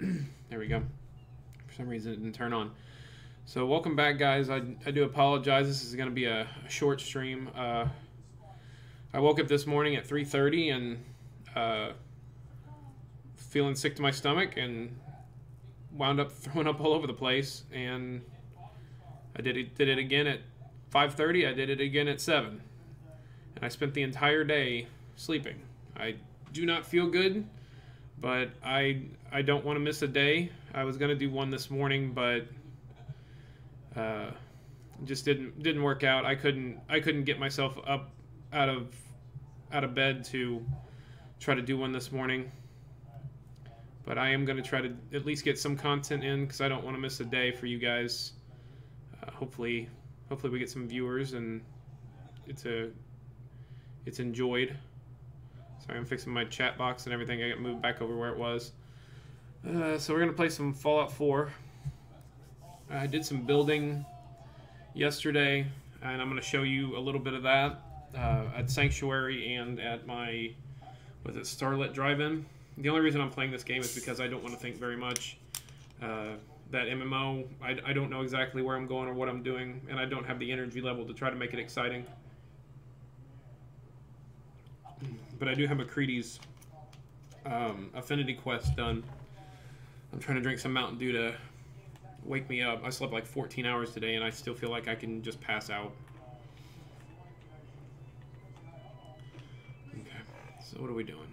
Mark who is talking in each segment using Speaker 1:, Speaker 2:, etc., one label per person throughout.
Speaker 1: There we go. For some reason it didn't turn on. So welcome back, guys. I do apologize. This is going to be a short stream. I woke up this morning at 3:30 and feeling sick to my stomach and wound up throwing up all over the place. And I did it again at 5:30. I did it again at 7. And I spent the entire day sleeping. I do not feel good, but I don't want to miss a day. I was going to do one this morning, but just didn't work out. I couldn't get myself up out of bed to try to do one this morning. But I am going to try to at least get some content in because I don't want to miss a day for you guys. Hopefully we get some viewers and it's enjoyed. Sorry, I'm fixing my chat box and everything. I got moved back over where it was. So we're going to play some Fallout 4. I did some building yesterday, and I'm going to show you a little bit of that at Sanctuary and at my, Starlit Drive-In. The only reason I'm playing this game is because I don't want to think very much. That MMO, I don't know exactly where I'm going or what I'm doing, and I don't have the energy level to try to make it exciting. But I do have McCready's Affinity quest done. I'm trying to drink some Mountain Dew to wake me up. I slept like 14 hours today, and I still feel like I can just pass out. Okay, so what are we doing?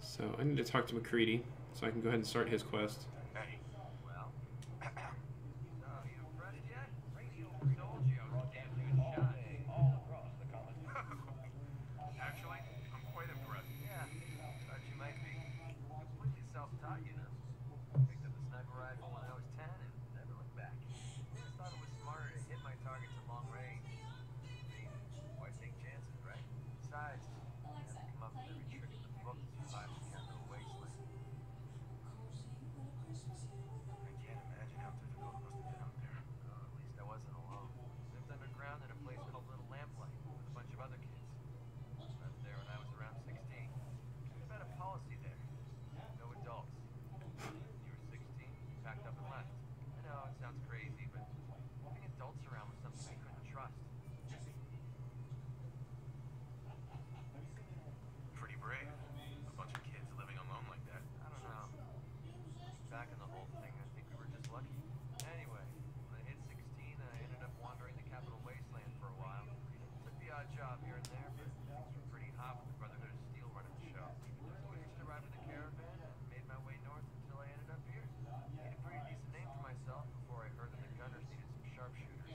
Speaker 1: So I need to talk to McCready so I can go ahead and start his quest.
Speaker 2: Hey. Well, so you impressed yet? Radio told you I was a damn good shot. All across the college. Actually, I'm quite impressed. Yeah, thought you might be. Completely self-taught, you know. Picked up a sniper rifle when I was 10 and never looked back. Just thought it was smarter to hit my targets at long range. I mean, why take chances, right? Besides, you have to come up with every trick in the book to survive the Capital Wasteland. I can't imagine how difficult it must have been out there. At least I wasn't alone. Lived underground in a place called Little Lamplight with a bunch of other kids. Left there when I was around 16. We've had a policy there. No adults. You were 16, you packed up and left. I know, it sounds crazy, but having adults around was something I couldn't trust. Pretty brave. A bunch of kids living alone like that. I don't know. Back in the whole thing, I think we were just lucky. Anyway, when I hit 16, I ended up wandering the Capital Wasteland for a while. Took the odd job here and there, but things were pretty hot with the Brotherhood of Steel running the show. So I hitched a ride with the caravan and made my way north until I ended up here. Made a pretty decent name for myself before I heard that the gunners needed some sharpshooters.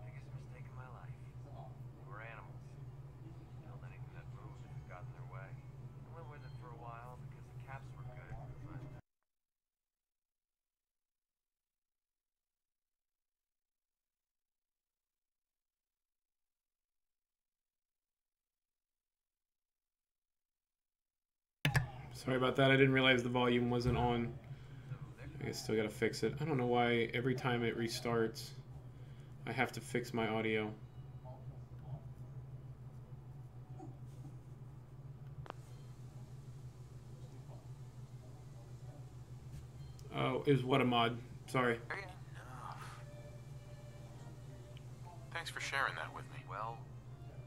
Speaker 2: Biggest mistake of my life. They were animals. Killed anything that moved if it got in their way. I went with it for a while because the caps were good, but
Speaker 1: Sorry about that. I didn't realize the volume wasn't on. I guess still gotta fix it. I don't know why every time it restarts, I have to fix my audio. Oh, is what a mod. Sorry.
Speaker 2: fair enough.
Speaker 3: Thanks for sharing that with me.
Speaker 2: Well,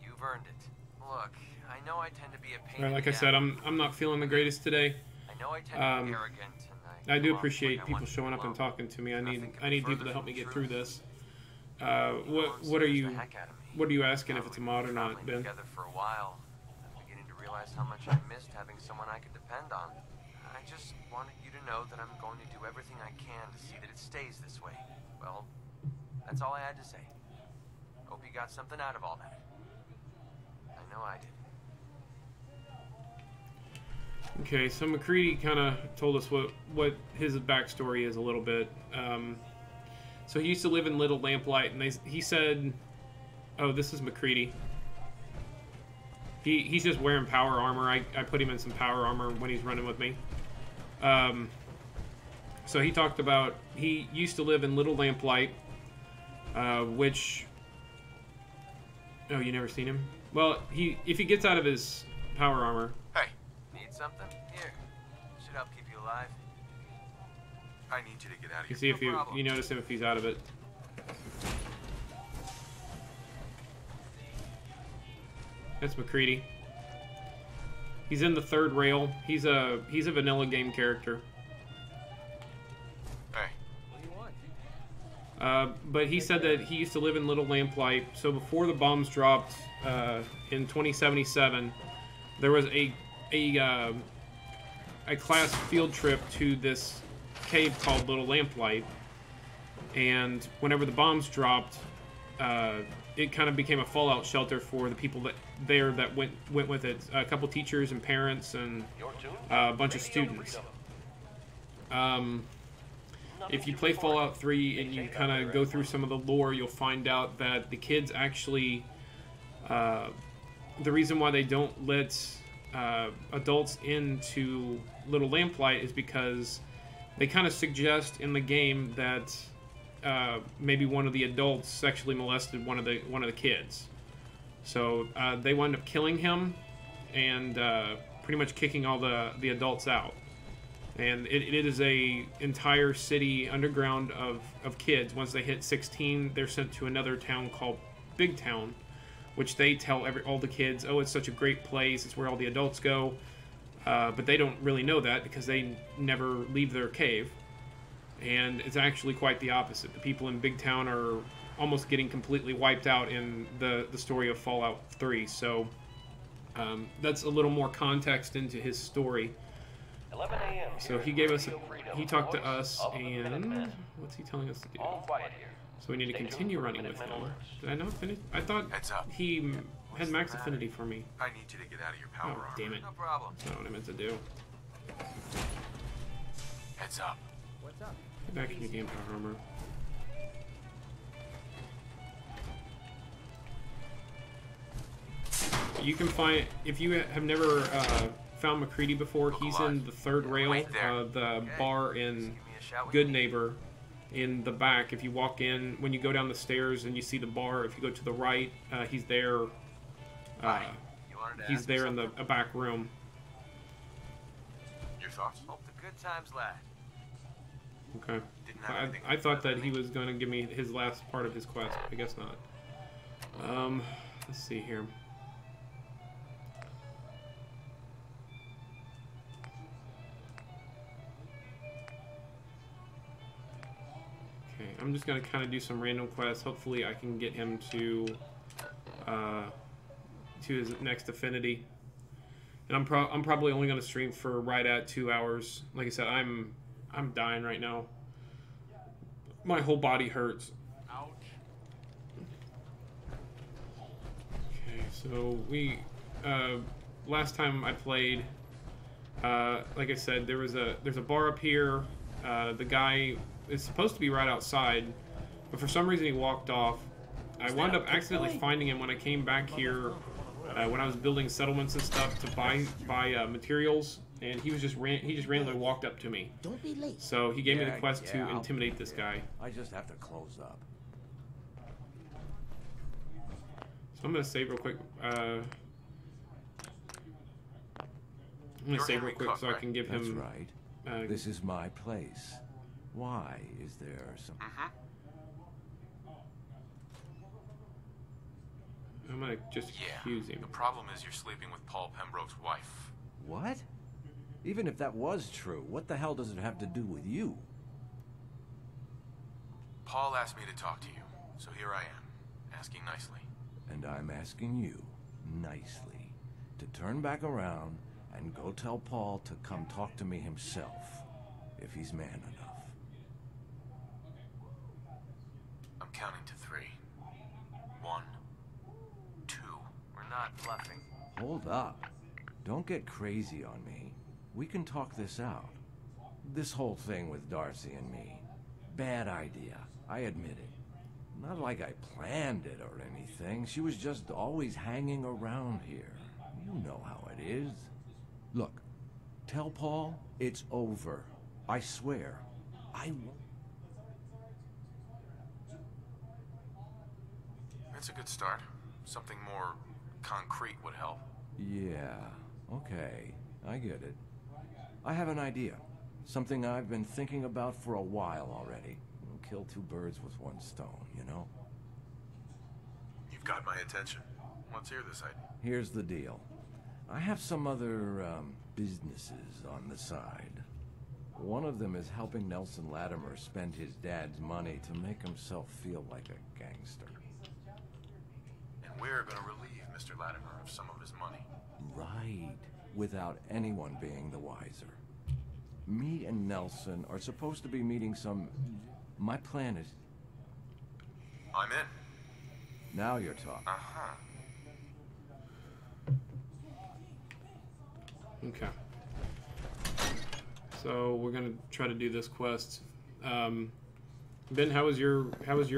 Speaker 2: you've earned it. Look, I know I tend to be a pain
Speaker 1: All right,
Speaker 2: in
Speaker 1: like
Speaker 2: the
Speaker 1: I said,
Speaker 2: ass.
Speaker 1: I'm not feeling the greatest today.
Speaker 2: I know I tend to be arrogant, and
Speaker 1: I do
Speaker 2: come off
Speaker 1: appreciate
Speaker 2: like I
Speaker 1: people
Speaker 2: want to
Speaker 1: showing
Speaker 2: be
Speaker 1: up and
Speaker 2: alone.
Speaker 1: talking to me. I
Speaker 2: Nothing could
Speaker 1: need
Speaker 2: be
Speaker 1: people
Speaker 2: further
Speaker 1: to help
Speaker 2: from
Speaker 1: me
Speaker 2: the
Speaker 1: get through
Speaker 2: truth.
Speaker 1: this. What are you
Speaker 2: Together
Speaker 1: asking if it's a mod or not, Ben?
Speaker 2: Together for a while. I'm beginning to realize how much I missed having someone I could depend on. I just wanted you to know that I'm going to do everything I can to see that it stays this way. Well, that's all I had to say. Hope you got something out of all that. I know I did.
Speaker 1: Okay, so McCready kind of told us what his backstory is a little bit. So he used to live in Little Lamplight, and he said, "Oh, this is McCready. He's just wearing power armor. I put him in some power armor when he's running with me." So he talked about he used to live in Little Lamplight, which... Oh, you never seen him? Well, if he gets out of his power armor.
Speaker 3: Hey,
Speaker 2: Need something? Here. Should help keep you alive.
Speaker 3: I need you to get out of
Speaker 1: You
Speaker 3: here.
Speaker 1: see if
Speaker 2: No
Speaker 1: you
Speaker 2: problem.
Speaker 1: notice him if he's out of it. That's McCready. He's in the third rail. He's a vanilla game character.
Speaker 3: Hey,
Speaker 2: What do you want?
Speaker 1: But he said that he used to live in Little Lamplight. So before the bombs dropped in 2077, there was a class field trip to this cave called Little Lamplight. And whenever the bombs dropped, it kind of became a fallout shelter for the people that went with it. A couple teachers and parents and a bunch of students. If you play Fallout 3 and you kind of go through some of the lore, you'll find out that the kids actually, the reason why they don't let adults into Little Lamplight is because they kind of suggest in the game that maybe one of the adults sexually molested one of the kids. So they wind up killing him and pretty much kicking all the adults out. And it is a entire city underground of kids. Once they hit 16, they're sent to another town called Big Town, which they tell all the kids, oh, it's such a great place, it's where all the adults go. But they don't really know that because they never leave their cave. And it's actually quite the opposite. The people in Big Town are almost getting completely wiped out in the story of Fallout 3. So that's a little more context into his story.
Speaker 4: 11 a.m.
Speaker 1: So he gave us, he talked to us, and what's he telling us to do?
Speaker 4: All quiet here.
Speaker 1: So we need to continue running with him. Did I not finish? I thought
Speaker 3: Heads up.
Speaker 1: he had max affinity for me.
Speaker 3: I need you to get out of your power
Speaker 1: Oh,
Speaker 3: armor.
Speaker 1: damn it.
Speaker 2: No problem.
Speaker 1: That's not what I meant to do.
Speaker 3: Heads up.
Speaker 2: What's up?
Speaker 1: Get back in your game power armor. You can find, if you have never found McCready before, he's in the third rail,
Speaker 3: Wait there.
Speaker 1: the
Speaker 2: Okay.
Speaker 1: bar in
Speaker 2: Give me a shout when
Speaker 1: Good
Speaker 2: you need.
Speaker 1: Neighbor in the back. If you walk in, when you go down the stairs and you see the bar, if you go to the right, he's there.
Speaker 2: You wanted to
Speaker 1: He's
Speaker 2: ask me
Speaker 1: there in the
Speaker 2: something?
Speaker 1: a back room.
Speaker 3: Your thoughts?
Speaker 2: Hope the good times last.
Speaker 1: Okay.
Speaker 3: Didn't have anything
Speaker 1: I thought
Speaker 3: better
Speaker 1: that
Speaker 3: than
Speaker 1: he was going to give me his last part of his quest. I guess not. Let's see here. Okay, I'm just going to kind of do some random quests. Hopefully I can get him to his next affinity. And I'm probably only going to stream for right at 2 hours. Like I said, I'm dying right now. My whole body hurts.
Speaker 2: Ouch.
Speaker 1: Okay, so we last time I played, like I said, there's a bar up here. The guy is supposed to be right outside, but for some reason he walked off. I wound up accidentally finding him when I came back here when I was building settlements and stuff to buy materials, and he just randomly walked up to me.
Speaker 5: Don't be late.
Speaker 1: So he gave me the
Speaker 6: Yeah,
Speaker 1: quest to
Speaker 6: I'll
Speaker 1: intimidate
Speaker 6: be
Speaker 1: this
Speaker 6: there.
Speaker 1: guy.
Speaker 6: I just have to close up.
Speaker 1: So I'm gonna save real quick. I'm gonna
Speaker 3: You're
Speaker 1: save
Speaker 3: Henry
Speaker 1: real quick
Speaker 3: Cook,
Speaker 1: so I
Speaker 3: right?
Speaker 1: can give
Speaker 6: That's
Speaker 1: him.
Speaker 6: right. This is my place. Why? Is there some...
Speaker 1: I'm gonna just
Speaker 3: Yeah.
Speaker 1: accuse him.
Speaker 3: The problem is you're sleeping with Paul Pembroke's wife.
Speaker 6: What? Even if that was true, what the hell does it have to do with you?
Speaker 3: Paul asked me to talk to you, so here I am, asking nicely.
Speaker 6: And I'm asking you, nicely, to turn back around and go tell Paul to come talk to me himself, if he's man enough.
Speaker 3: I'm counting to 3. 1, 2.
Speaker 2: We're not bluffing.
Speaker 6: Hold up. Don't get crazy on me. We can talk this out. This whole thing with Darcy and me. Bad idea. I admit it. Not like I planned it or anything. She was just always hanging around here. You know how it is. Look, tell Paul it's over. I swear. I won't.
Speaker 3: That's a good start. Something more concrete would help.
Speaker 6: Yeah, okay. I get it. I have an idea. Something I've been thinking about for a while already. Kill two birds with one stone, you know?
Speaker 3: You've got my attention. Let's hear this idea.
Speaker 6: Here's the deal. I have some other, businesses on the side. One of them is helping Nelson Latimer spend his dad's money to make himself feel like a gangster.
Speaker 3: And we're gonna relieve Mr. Latimer of some of his money.
Speaker 6: Right. Without anyone being the wiser. Me and Nelson are supposed to be meeting some... My plan is...
Speaker 3: I'm in.
Speaker 6: Now you're talking.
Speaker 3: Uh-huh.
Speaker 1: Okay. So we're gonna try to do this quest. Ben, how was your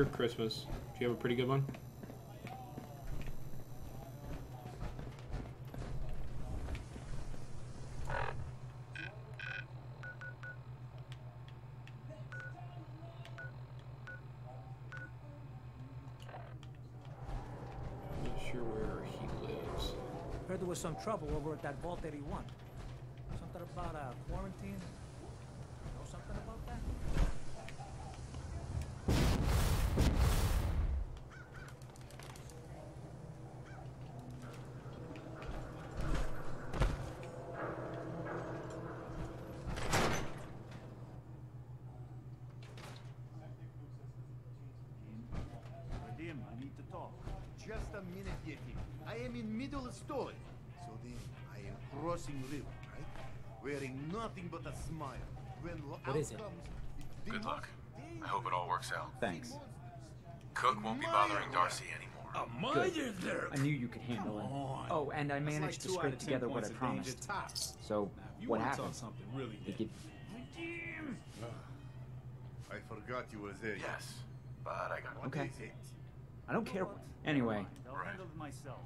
Speaker 1: Christmas? Did you have a pretty good one? Not sure where he lives.
Speaker 5: Heard there was some trouble over at that Vault 81. Something about quarantine? Know something about that?
Speaker 7: Vadim, I need to talk.
Speaker 8: Just a minute, Yeti. I am in middle of story. So then I am crossing river, right? Wearing nothing but a smile. When
Speaker 5: What is it?
Speaker 3: Good luck. I hope it all works out.
Speaker 9: Thanks.
Speaker 3: Cook won't be bothering Darcy anymore.
Speaker 9: I knew you could handle it. Oh, and I managed to scrape together what I promised. So, what happened?
Speaker 7: Something really
Speaker 9: They give...
Speaker 8: I forgot you was there.
Speaker 3: Yes, but I got one.
Speaker 9: Okay.
Speaker 8: Is it?
Speaker 9: I don't care. Anyway,
Speaker 7: I'll
Speaker 3: Right.
Speaker 7: handle it myself.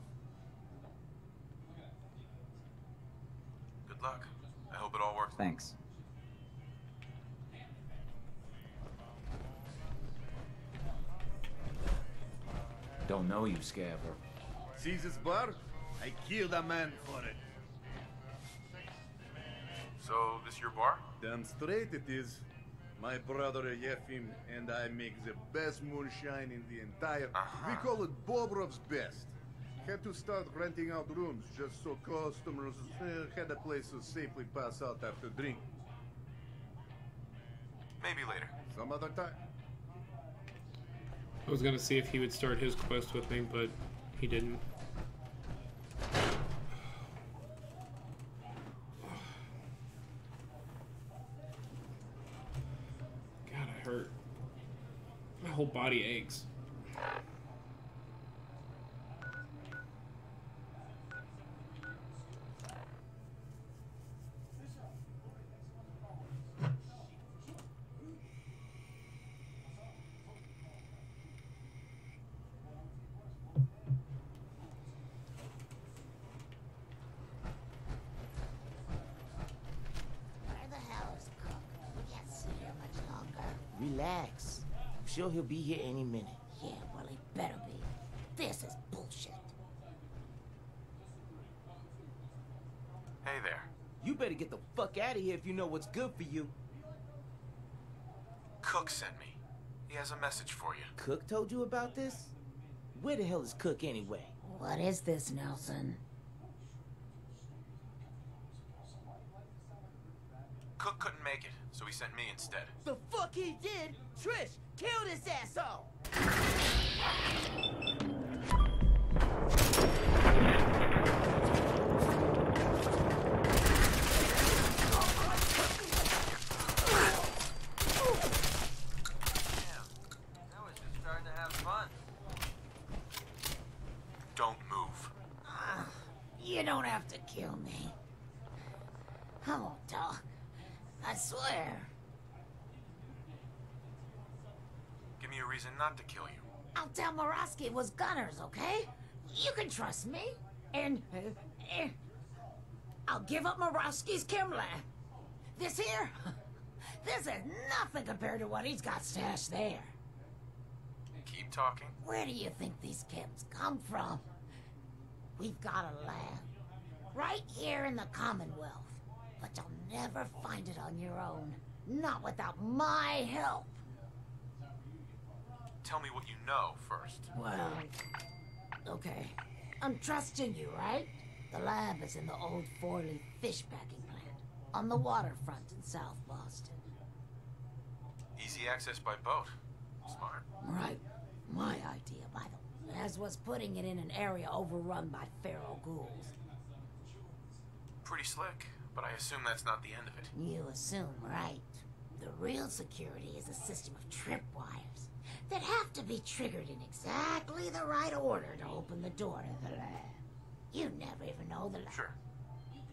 Speaker 3: Good luck. I hope it all works.
Speaker 9: thanks. Don't know you, Scabber.
Speaker 8: See this bar? I killed a man for it.
Speaker 3: So, this your bar?
Speaker 8: Damn straight it is. My brother Yefim and I make the best moonshine in the entire... We call it Bobrov's Best. Had to start renting out rooms just so customers had a place to safely pass out after drinking.
Speaker 3: Maybe later.
Speaker 8: Some other time.
Speaker 1: I was gonna see if he would start his quest with me, but he didn't. God, I hurt. My whole body aches.
Speaker 10: Where the hell is Cook? We can't sit here much longer. Relax. I'm sure he'll be here any minute. Yeah, well, he better be. This is bullshit.
Speaker 3: Hey there.
Speaker 11: You better get the fuck out of here if you know what's good for you.
Speaker 3: Cook sent me. He has a message for you.
Speaker 11: Cook told you about this? Where the hell is Cook anyway?
Speaker 10: What is this, Nelson?
Speaker 3: Cook couldn't make it, so he sent me instead.
Speaker 11: The fuck he did? Trish, kill this asshole!
Speaker 2: Now it's just starting to have fun.
Speaker 3: Don't move.
Speaker 10: You don't have to kill me. I won't talk. I swear.
Speaker 3: Give me a reason not to kill you.
Speaker 10: I'll tell Morosky it was Gunners, okay? You can trust me. And I'll give up Morosky's Kimlan. This here, this is nothing compared to what he's got stashed there.
Speaker 3: Keep talking.
Speaker 10: Where do you think these kids come from? We've got a lab. Right here in the Commonwealth. But you'll never find it on your own. Not without my help.
Speaker 3: Tell me what you know first.
Speaker 10: Well, okay. I'm trusting you, right? The lab is in the old Forley fish packing plant. On the waterfront in South Boston.
Speaker 3: Easy access by boat. Smart.
Speaker 10: Right. My idea, by the way. As was putting it in an area overrun by feral ghouls.
Speaker 3: Pretty slick, but I assume that's not the end of it.
Speaker 10: You assume, right? The real security is a system of tripwires that have to be triggered in exactly the right order to open the door to the lab. You never even know the lab.
Speaker 3: Sure.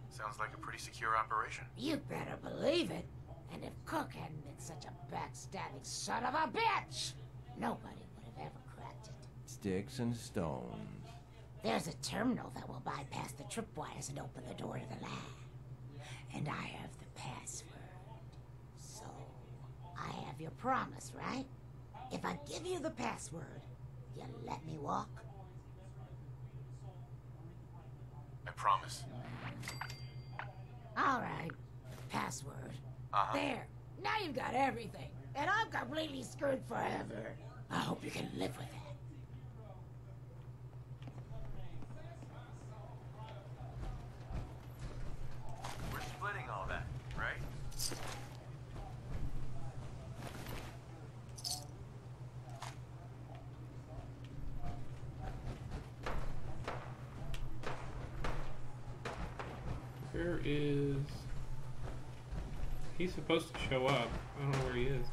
Speaker 3: Sounds like a pretty secure operation.
Speaker 10: You better believe it. And if Cook hadn't been such a backstabbing son of a bitch, nobody would have ever cracked it.
Speaker 6: Sticks and stones.
Speaker 10: There's a terminal that will bypass the tripwires and open the door to the lab. And I have the password. So, I have your promise, right? If I give you the password, you let me walk?
Speaker 3: I promise.
Speaker 10: All right. Password. There. Now you've got everything. And I'm completely screwed forever. I hope you can live with that.
Speaker 3: We're splitting all that, right?
Speaker 1: Where is... He's supposed to show up. I don't know where he is.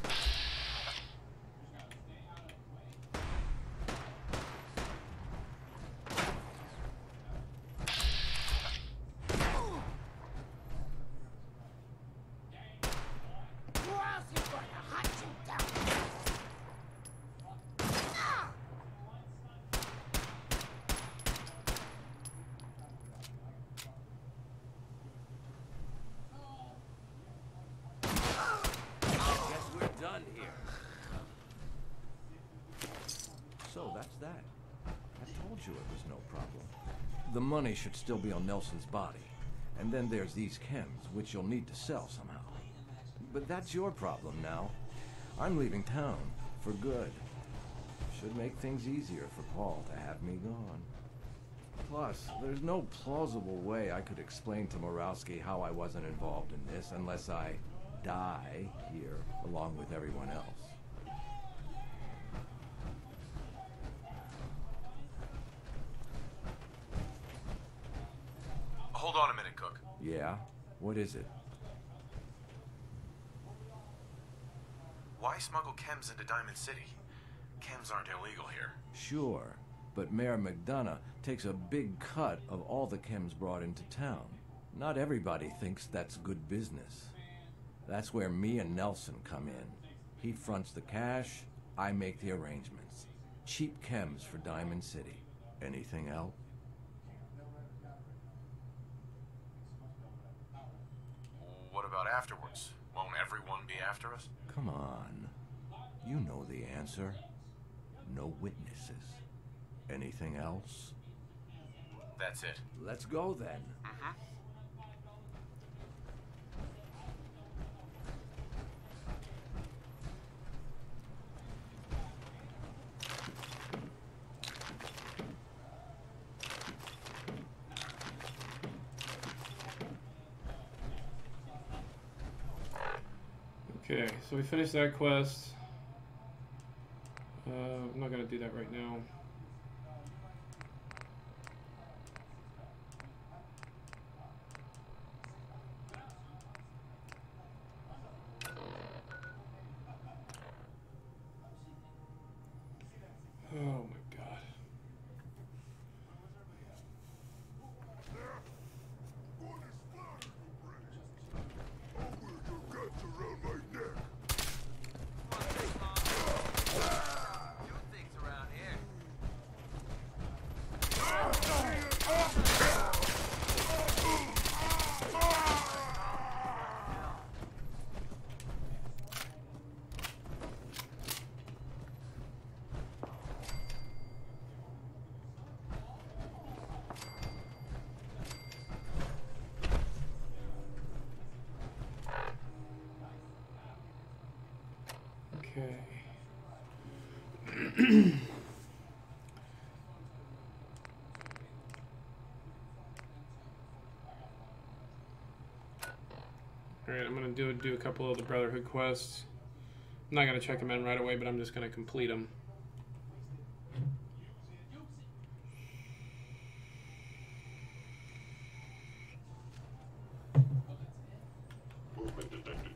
Speaker 6: The money should still be on Nelson's body. And then there's these chems, which you'll need to sell somehow. But that's your problem now. I'm leaving town. For good. Should make things easier for Paul to have me gone. Plus, there's no plausible way I could explain to Murawski how I wasn't involved in this unless I die here along with everyone else.
Speaker 3: Hold on a minute, Cook.
Speaker 6: Yeah? What is it?
Speaker 3: Why smuggle chems into Diamond City? Chems aren't illegal here.
Speaker 6: Sure, but Mayor McDonough takes a big cut of all the chems brought into town. Not everybody thinks that's good business. That's where me and Nelson come in. He fronts the cash, I make the arrangements. Cheap chems for Diamond City. Anything else?
Speaker 3: What about afterwards? Won't everyone be after us?
Speaker 6: Come on. You know the answer. No witnesses. Anything else?
Speaker 3: That's it.
Speaker 6: Let's go then.
Speaker 1: Okay, so we finished that quest. I'm not gonna do that right now. Oh my god. Okay. Alright, I'm going to do a couple of the Brotherhood quests. I'm not going to check them in right away, but I'm just going to complete them.
Speaker 2: Movement detected.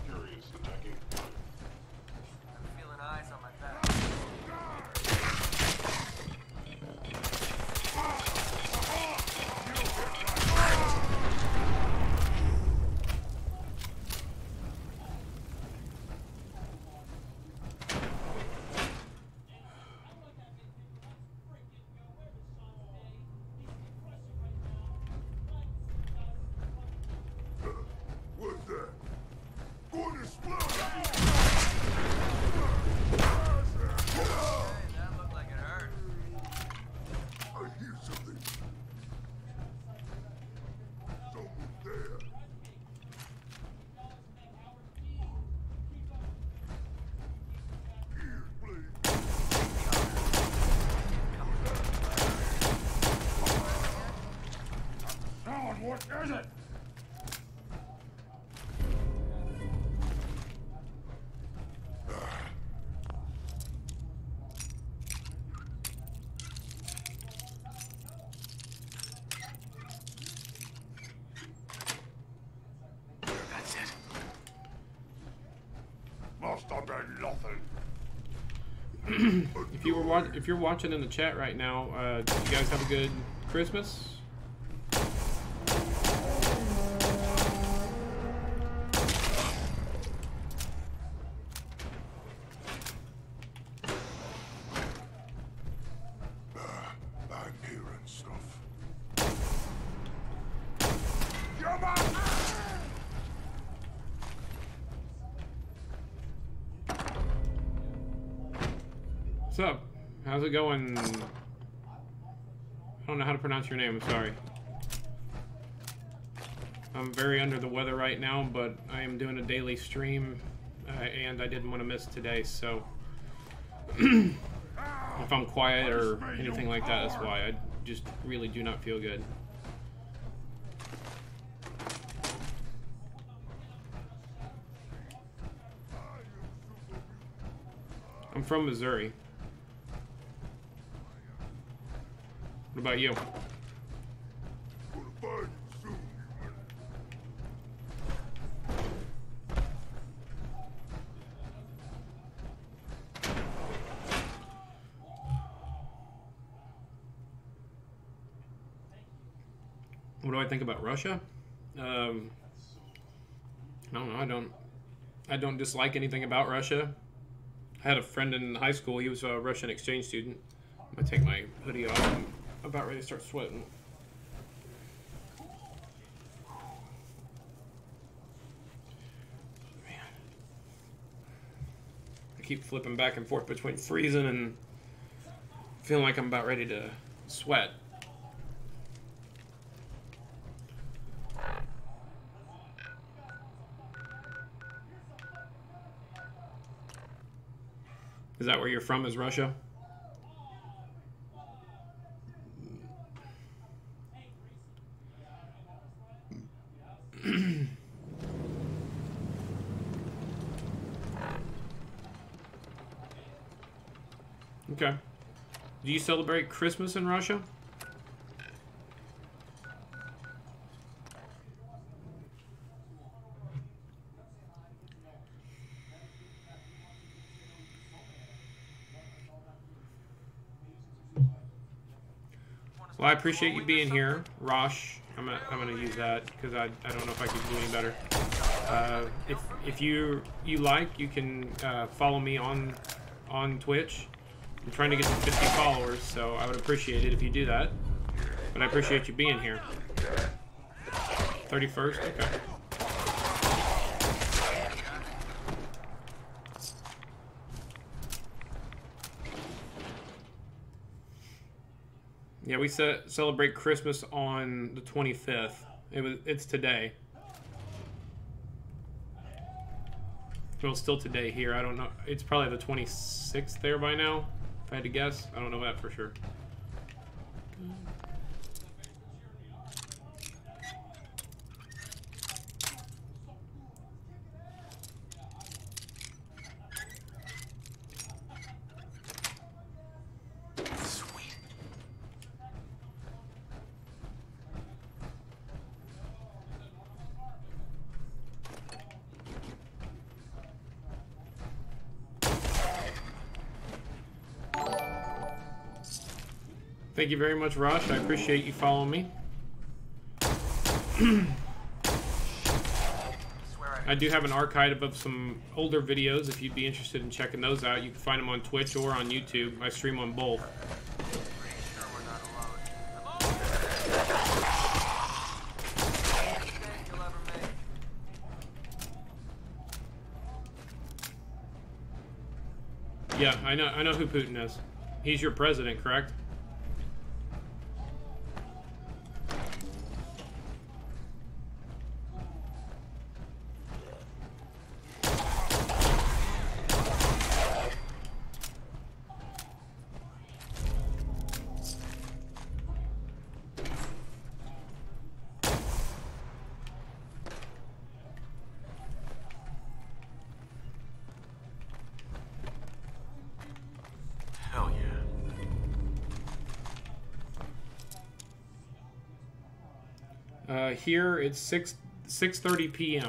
Speaker 2: Curious attacking. I'm feeling eyes on my back.
Speaker 8: What's that? Going to explode!
Speaker 2: Hey, that looked like it hurt.
Speaker 8: I hear something. Someone there. Ears, please.
Speaker 6: Someone, what is it?
Speaker 3: That's it.
Speaker 8: Must have been nothing.
Speaker 1: If you're watching in the chat right now, did you guys have a good Christmas?
Speaker 8: I'm hearing stuff. Come on!
Speaker 1: What's up? How's it going? I don't know how to pronounce your name, I'm sorry. I'm very under the weather right now, but I am doing a daily stream, and I didn't want to miss today, so if I'm quiet or anything like that, that's why. I just really do not feel good. I'm from Missouri. What about you?
Speaker 8: Gonna find you soon, human.
Speaker 1: What do I think about Russia? I don't know. I don't dislike anything about Russia. I had a friend in high school. He was a Russian exchange student. I'm gonna take my hoodie off. I'm about ready to start sweating. Man, I keep flipping back and forth between freezing and feeling like I'm about ready to sweat. Is that where you're from, is Russia? Okay. Do you celebrate Christmas in Russia? Well, I appreciate you being here, Rosh. I'm gonna use that because I don't know if I could do any better. If you like, you can follow me on Twitch. I'm trying to get to 50 followers, so I would appreciate it if you do that. But I appreciate you being here. 31st, okay. Yeah, we celebrate Christmas on the 25th. It's today. Well, still today here. I don't know. It's probably the 26th there by now, if I had to guess. I don't know that for sure. Thank you very much, Rosh. I appreciate you following me. I do have an archive of some older videos. If you'd be interested in checking those out, you can find them on Twitch or on YouTube. I stream on both. Yeah, I know who Putin is. He's your president, correct?
Speaker 3: Hell yeah.
Speaker 1: Here it's 6:30 p.m.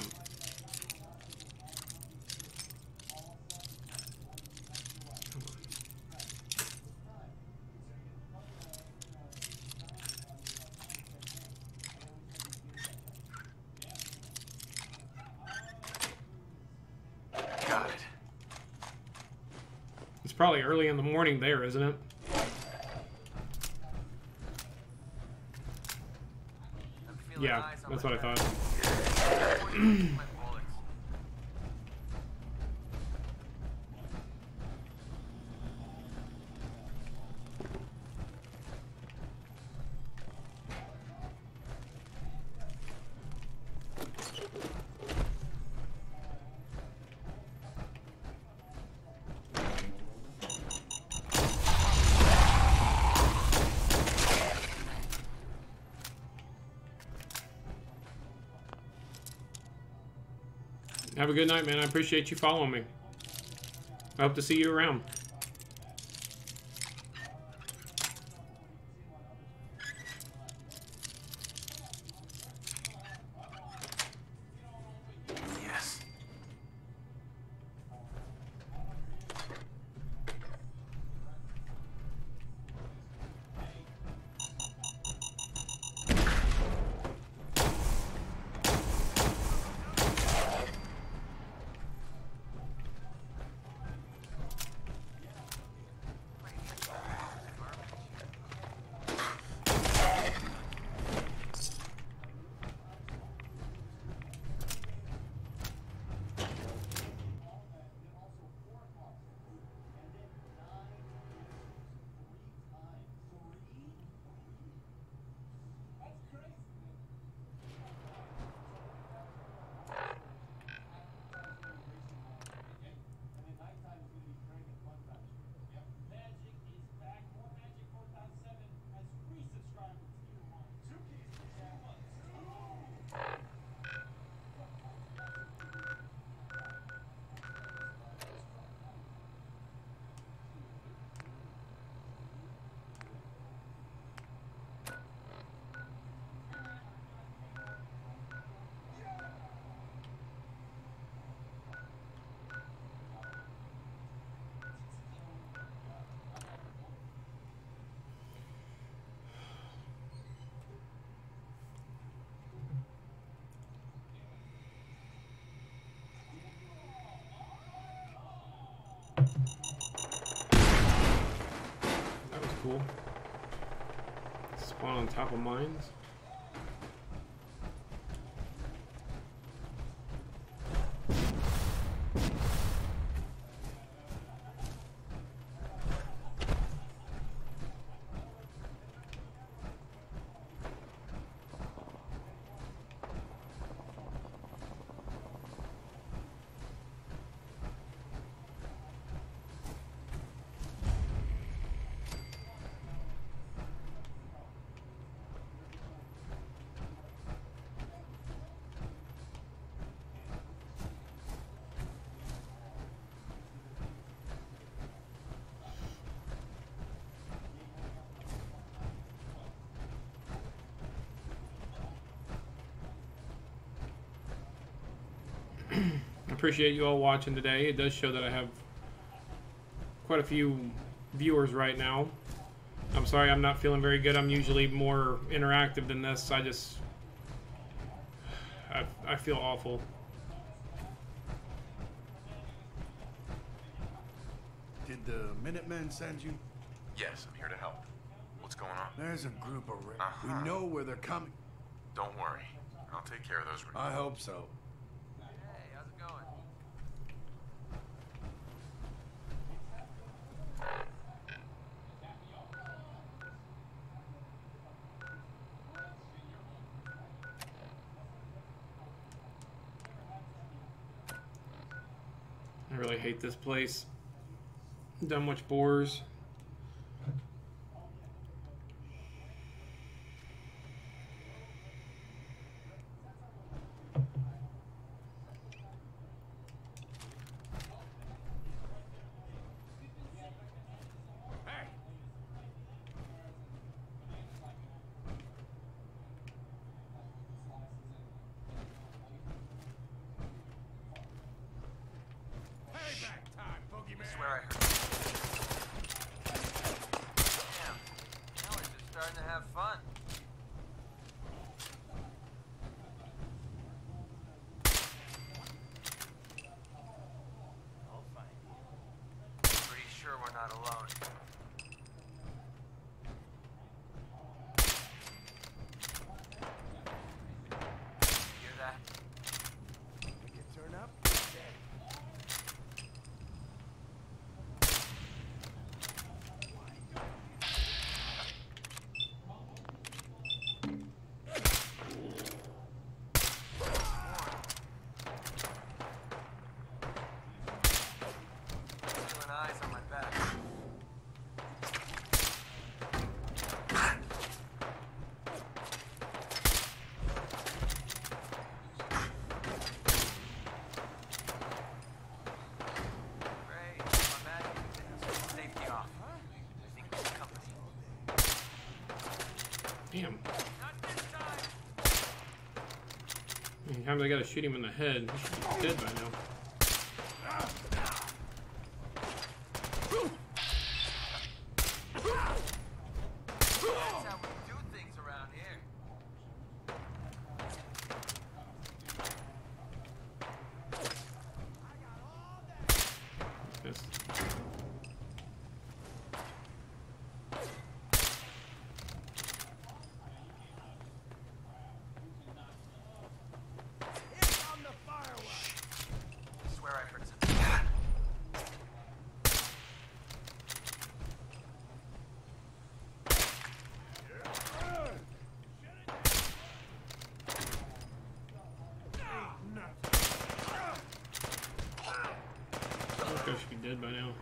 Speaker 3: Got it.
Speaker 1: It's probably early in the morning there, isn't it? Yeah, that's what I thought. Have a good night, man. I appreciate you following me. I hope to see you around.
Speaker 3: Yes. That was cool. Spawn on top of mines.
Speaker 1: appreciate you all watching today. It does show that I have quite a few viewers right now. I'm sorry I'm not feeling very good. I'm usually more interactive than this. I feel awful.
Speaker 8: Did the Minutemen send you?
Speaker 3: Yes, I'm here to help. What's going on?
Speaker 8: There's a group of We know where they're coming.
Speaker 3: Don't worry. I'll take care of those.
Speaker 8: I hope so.
Speaker 2: Hey, how's it going?
Speaker 1: I really hate this place. Done much bores.
Speaker 2: I swear I heard. Damn. Now we're just starting to have fun. I'll find you. Pretty sure we're not alone. Hear that?
Speaker 8: We can turn up.
Speaker 2: Feeling eyes on my back. Great. My magic. Safety off. Secret company.
Speaker 1: Damn.
Speaker 2: Not this time.
Speaker 1: How many times I gotta shoot him in the head? He should be dead by now.
Speaker 2: That's how we do things around here.
Speaker 1: Missed.
Speaker 2: I swear I heard something.
Speaker 1: This guy should be dead by now.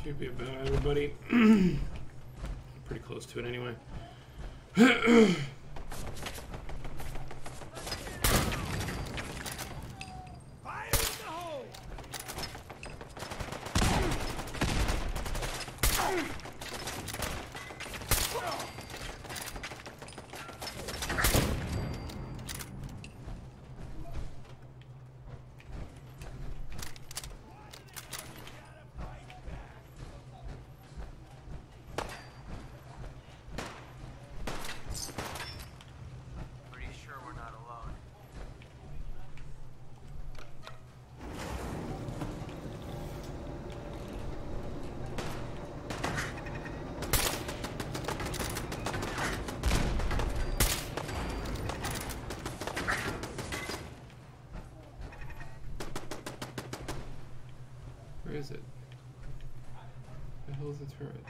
Speaker 1: Should be about everybody. Pretty close to it anyway.
Speaker 2: Pretty sure we're not alone.
Speaker 1: Where is it? The hell is the turret?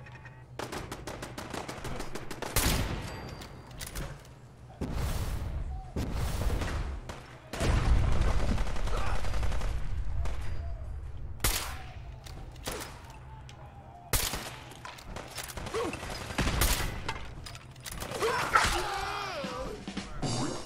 Speaker 1: I see it.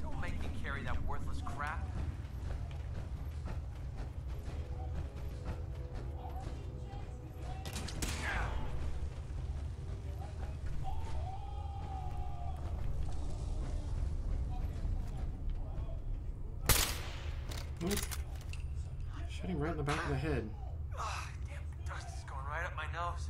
Speaker 2: Don't make me carry that worthless crap.
Speaker 1: What? Shot him right in the back of the head.
Speaker 2: Oh, damn, dust is going right up my nose.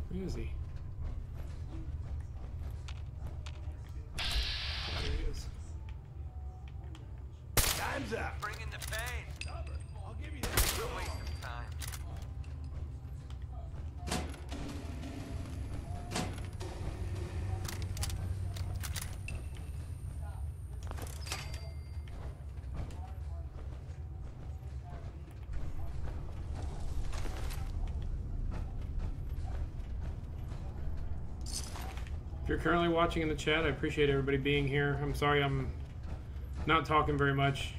Speaker 1: Where is he? There he is.
Speaker 2: Time's up. Bring in the pain. I'll give you that. It's a waste of time.
Speaker 1: If you're currently watching in the chat, I appreciate everybody being here. I'm sorry I'm not talking very much.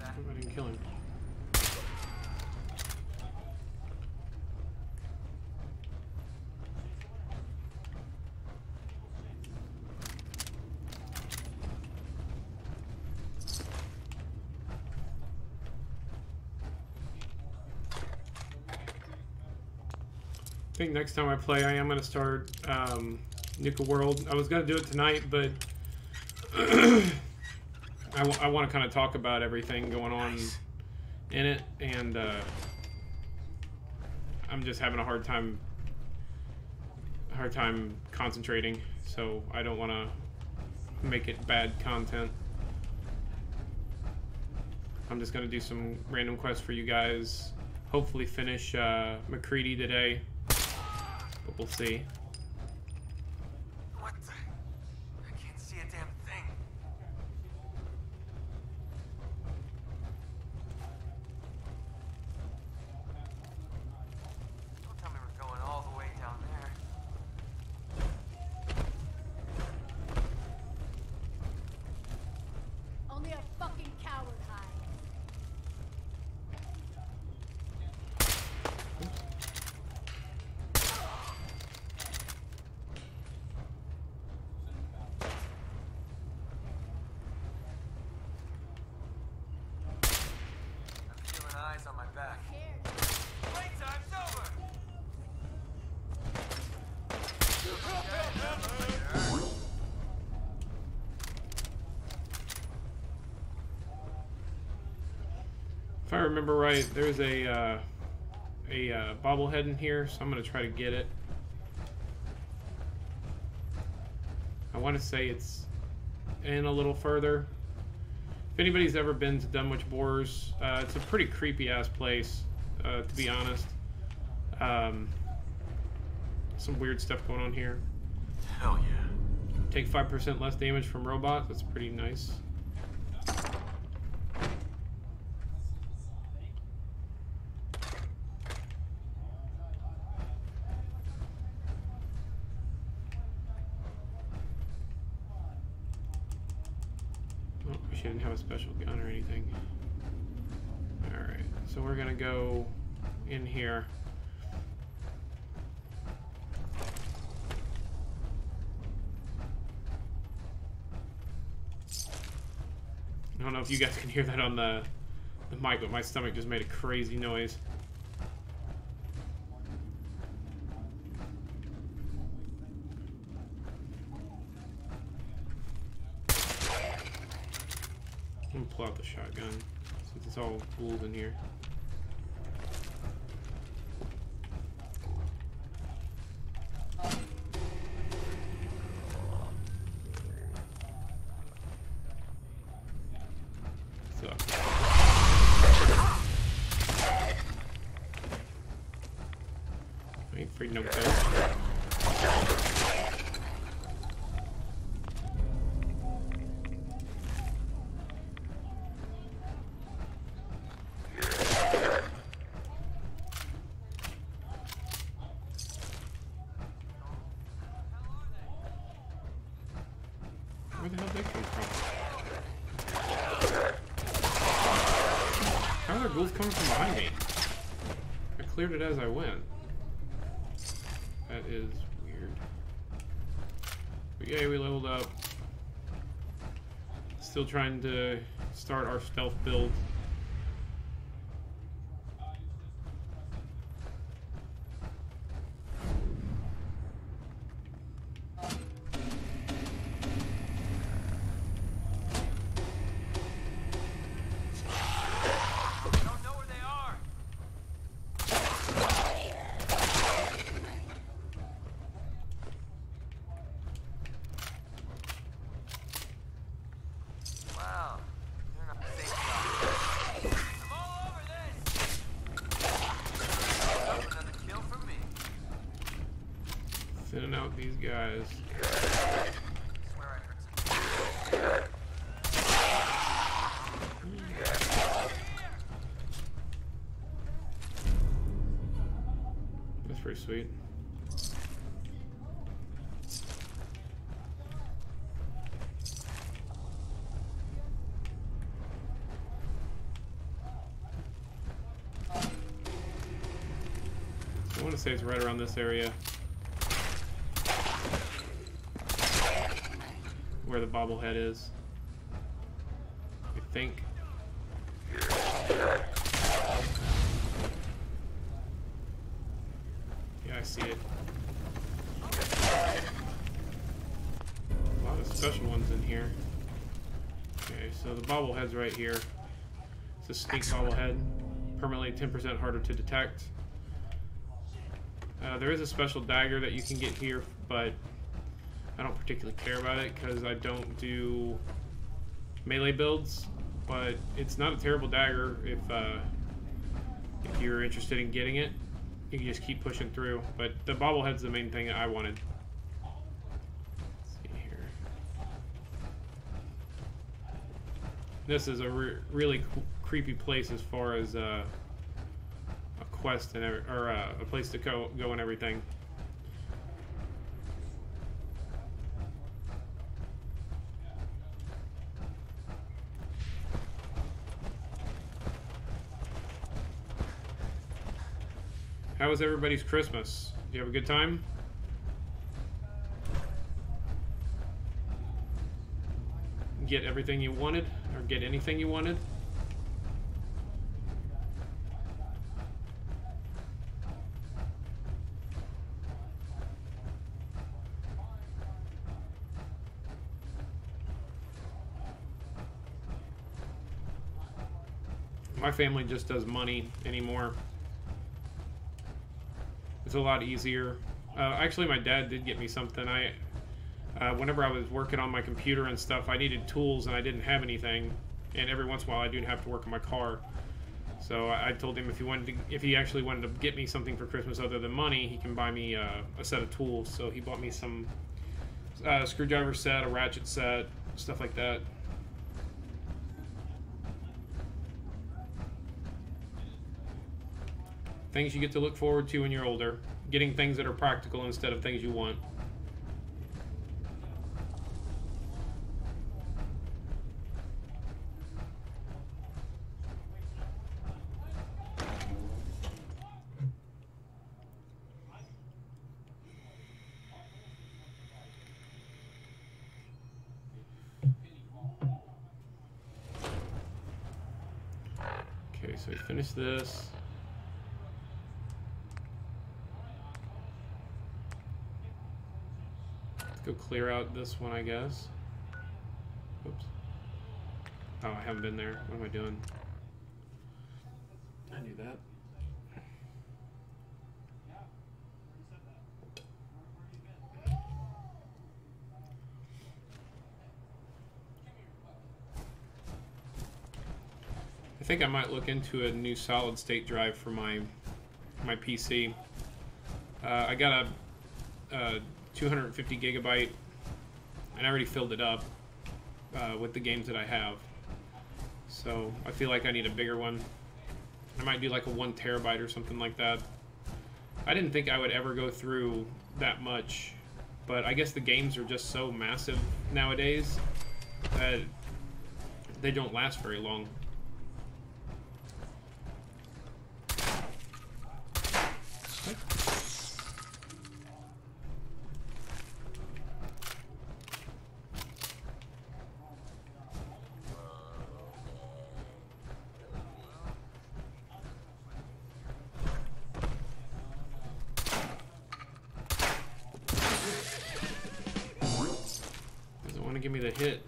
Speaker 1: Hope I didn't kill him. I think next time I play, I am going to start Nuka World. I was going to do it tonight, but I want to kind of talk about everything going on in it, and I'm just having a hard time concentrating, so I don't want to make it bad content. I'm just going to do some random quests for you guys. Hopefully finish McCready today. But we'll see.
Speaker 2: What the? I can't see a damn thing. Don't tell me we're going all the way down there.
Speaker 12: Only a fucking coward hide.
Speaker 2: On my back. Playtime's over.
Speaker 1: If I remember right, there's a bobblehead in here, so I'm gonna try to get it. I want to say it's in a little further. If anybody's ever been to Dunwich Boars, it's a pretty creepy ass place, to be honest. Some weird stuff going on here.
Speaker 3: Hell yeah.
Speaker 1: Take 5% less damage from robots. That's pretty nice. She didn't have a special gun or anything. Alright, so we're gonna go in here. I don't know if you guys can hear that on the mic, but my stomach just made a crazy noise. I'm gonna pull out the shotgun since it's all ghouls in here. So, Read no code. Where the hell did they come from? How are there ghouls coming from behind me? I cleared it as I went. That is weird. But yay, we leveled up. Still trying to start our stealth build. Thinning out these guys. That's pretty sweet. I want to say it's right around this area. Where the bobblehead is. I think. Yeah, I see it. A lot of special ones in here. Okay, so the bobblehead's right here. It's a sneak bobblehead. Permanently 10% harder to detect. There is a special dagger that you can get here, but I don't particularly care about it because I don't do melee builds, but it's not a terrible dagger if you're interested in getting it. You can just keep pushing through, but the bobblehead's the main thing that I wanted. Let's see here. This is a really creepy place as far as a quest and a place to go and everything. How was everybody's Christmas? Did you have a good time? Get everything you wanted? Or get anything you wanted? My family just does money anymore. It's a lot easier. Actually, my dad did get me something. Whenever I was working on my computer and stuff, I needed tools and I didn't have anything. And every once in a while, I do have to work on my car. So I told him if he actually wanted to get me something for Christmas other than money, he can buy me a set of tools. So he bought me some screwdriver set, a ratchet set, stuff like that. Things you get to look forward to when you're older. Getting things that are practical instead of things you want. Okay, so we finished this. Go clear out this one, I guess. Oops. Oh, I haven't been there. What am I doing? I knew that. I think I might look into a new solid state drive for my PC. I got a 250 gigabyte, and I already filled it up with the games that I have. So I feel like I need a bigger one. I might do like a 1 terabyte or something like that. I didn't think I would ever go through that much, but I guess the games are just so massive nowadays that they don't last very long. Doesn't want to give me the hit.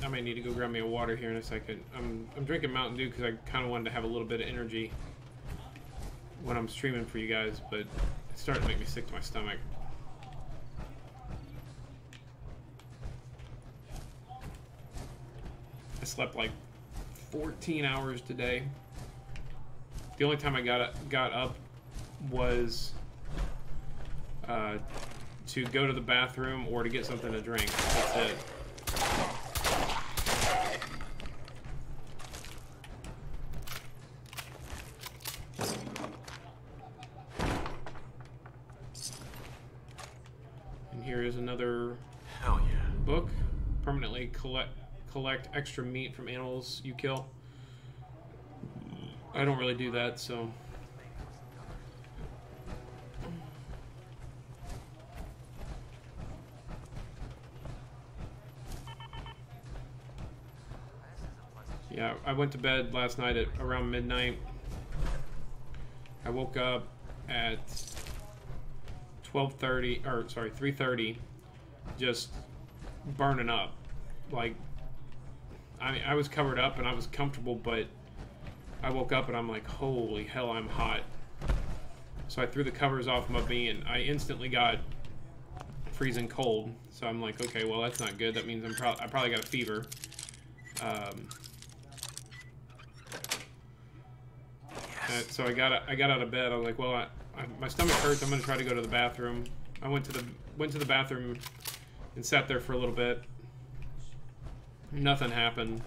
Speaker 1: I might need to go grab me a water here in a second. I'm drinking Mountain Dew because I kind of wanted to have a little bit of energy when I'm streaming for you guys, but it's starting to make me sick to my stomach. I slept like 14 hours today. The only time I got up was to go to the bathroom or to get something to drink. That's it. And here is another
Speaker 3: Hell yeah.
Speaker 1: book. Permanently collect extra meat from animals you kill. I don't really do that, so. Yeah, I went to bed last night at around midnight. I woke up at 12:30, or sorry, 3:30, just burning up. Like, I mean, I was covered up and I was comfortable, but I woke up and I'm like, holy hell, I'm hot. So I threw the covers off of me and I instantly got freezing cold. So I'm like, okay, well, that's not good. That means I probably got a fever. So I got out of bed. I was like, well, my stomach hurts. I'm gonna try to go to the bathroom. I went to the bathroom and sat there for a little bit. Nothing happened.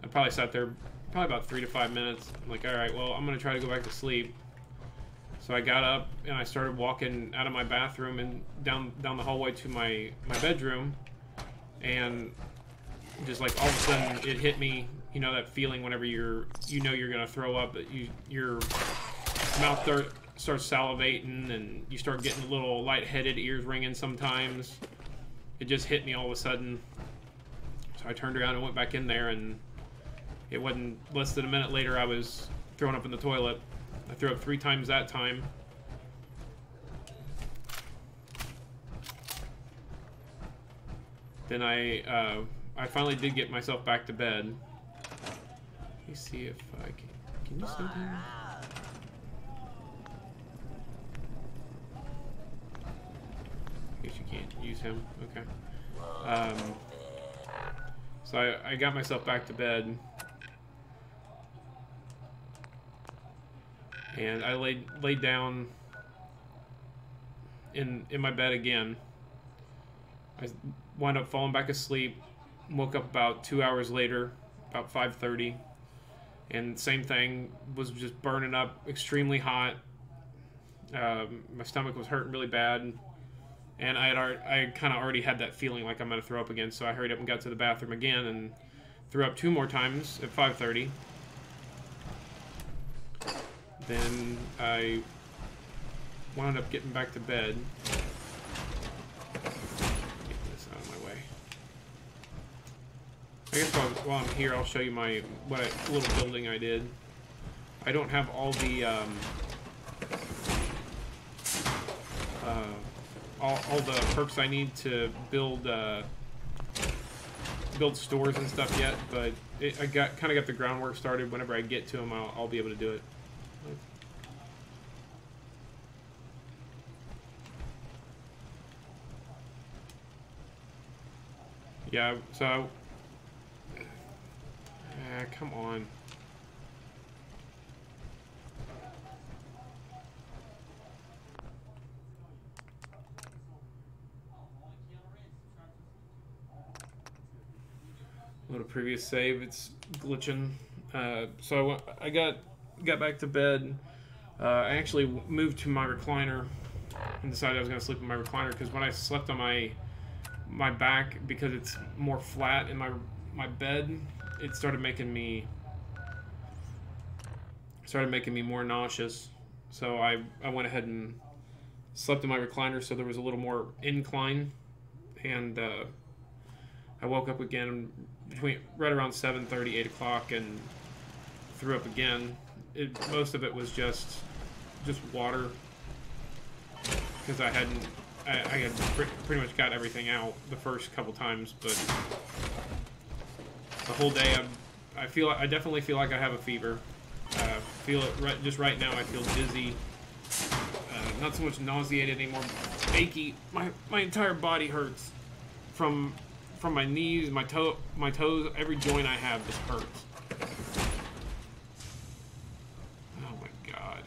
Speaker 1: I probably sat there probably about 3 to 5 minutes. I'm like, all right, well, I'm gonna try to go back to sleep. So I got up and I started walking out of my bathroom and down the hallway to my bedroom, and just like all of a sudden it hit me. You know that feeling whenever you're gonna throw up, that your mouth starts salivating and you start getting a little lightheaded, ears ringing sometimes. It just hit me all of a sudden. So I turned around and went back in there, and it wasn't less than a minute later I was thrown up in the toilet. I threw up 3 times that time. Then I finally did get myself back to bed. Let me see if I can you see him? I guess you can't use him. Okay. So I got myself back to bed, and I laid down in my bed again. I wound up falling back asleep. Woke up about 2 hours later, about 5:30, and same thing, was just burning up, extremely hot. My stomach was hurting really bad, and I kind of already had that feeling like I'm gonna throw up again. So I hurried up and got to the bathroom again and threw up 2 more times at 5:30. Then I wound up getting back to bed. I guess while I'm here, I'll show you what little building I did. I don't have all the all the perks I need to build stores and stuff yet, but I kind of got the groundwork started. Whenever I get to them, I'll be able to do it. Yeah, so... come on. Load a previous save, it's glitching. So I got back to bed. I actually moved to my recliner and decided I was going to sleep in my recliner because when I slept on my back, because it's more flat in my bed, it started making me more nauseous. So I went ahead and slept in my recliner so there was a little more incline, and I woke up again right around 7:30, 8 o'clock, and threw up again. Most of it was just water, because I had pretty much got everything out the first couple times, but the whole day I definitely feel like I have a fever. Feel it just right now. I feel dizzy. Not so much nauseated anymore. Achy. My entire body hurts from my knees, my toes, every joint I have just hurts. Oh my god.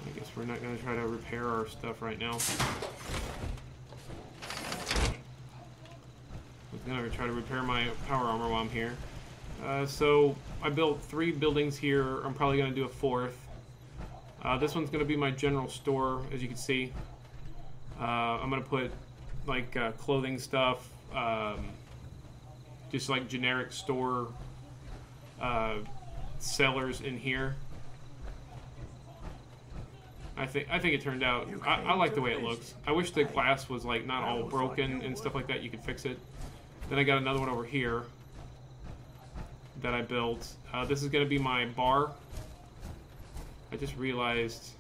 Speaker 1: I guess we're not going to try to repair our stuff right now. I'm going to try to repair my power armor while I'm here. So I built 3 buildings here. I'm probably going to do a 4th. This one's going to be my general store, as you can see. I'm going to put like clothing stuff, just like generic store sellers in here. I think it turned out. I like the way it looks. I wish the glass was like not all broken and stuff like that. You could fix it. Then I got another one over here that I built. This is going to be my bar. I just realized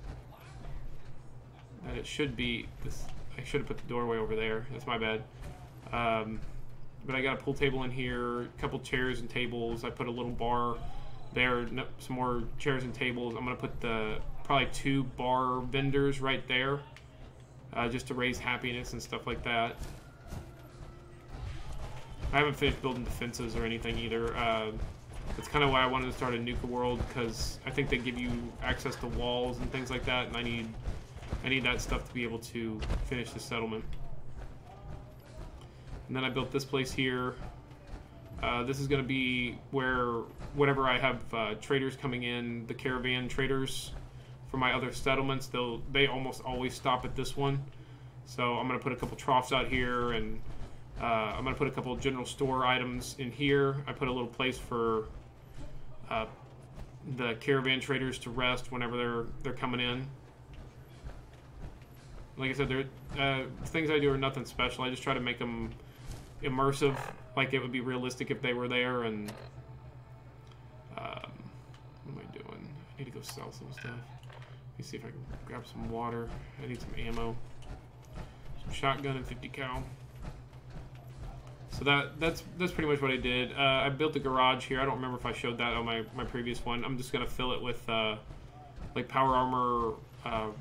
Speaker 1: that it should be this. I should have put the doorway over there. That's my bad. But I got a pool table in here, a couple chairs and tables. I put a little bar there, some more chairs and tables. I'm going to put probably 2 bar vendors right there, just to raise happiness and stuff like that. I haven't finished building defenses or anything either. That's kind of why I wanted to start a Nuka World, because I think they give you access to walls and things like that, and I need that stuff to be able to finish the settlement. And then I built this place here. This is going to be where whenever I have traders coming in, the caravan traders for my other settlements, they almost always stop at this one. So I'm going to put a couple troughs out here, and I'm going to put a couple general store items in here. I put a little place for the caravan traders to rest whenever they're coming in. Like I said, things I do are nothing special. I just try to make them immersive, like it would be realistic if they were there. And what am I doing? I need to go sell some stuff. Let me see if I can grab some water. I need some ammo, some shotgun and 50 cal. So that's pretty much what I did. I built the garage here. I don't remember if I showed that on my previous one. I'm just gonna fill it with like power armor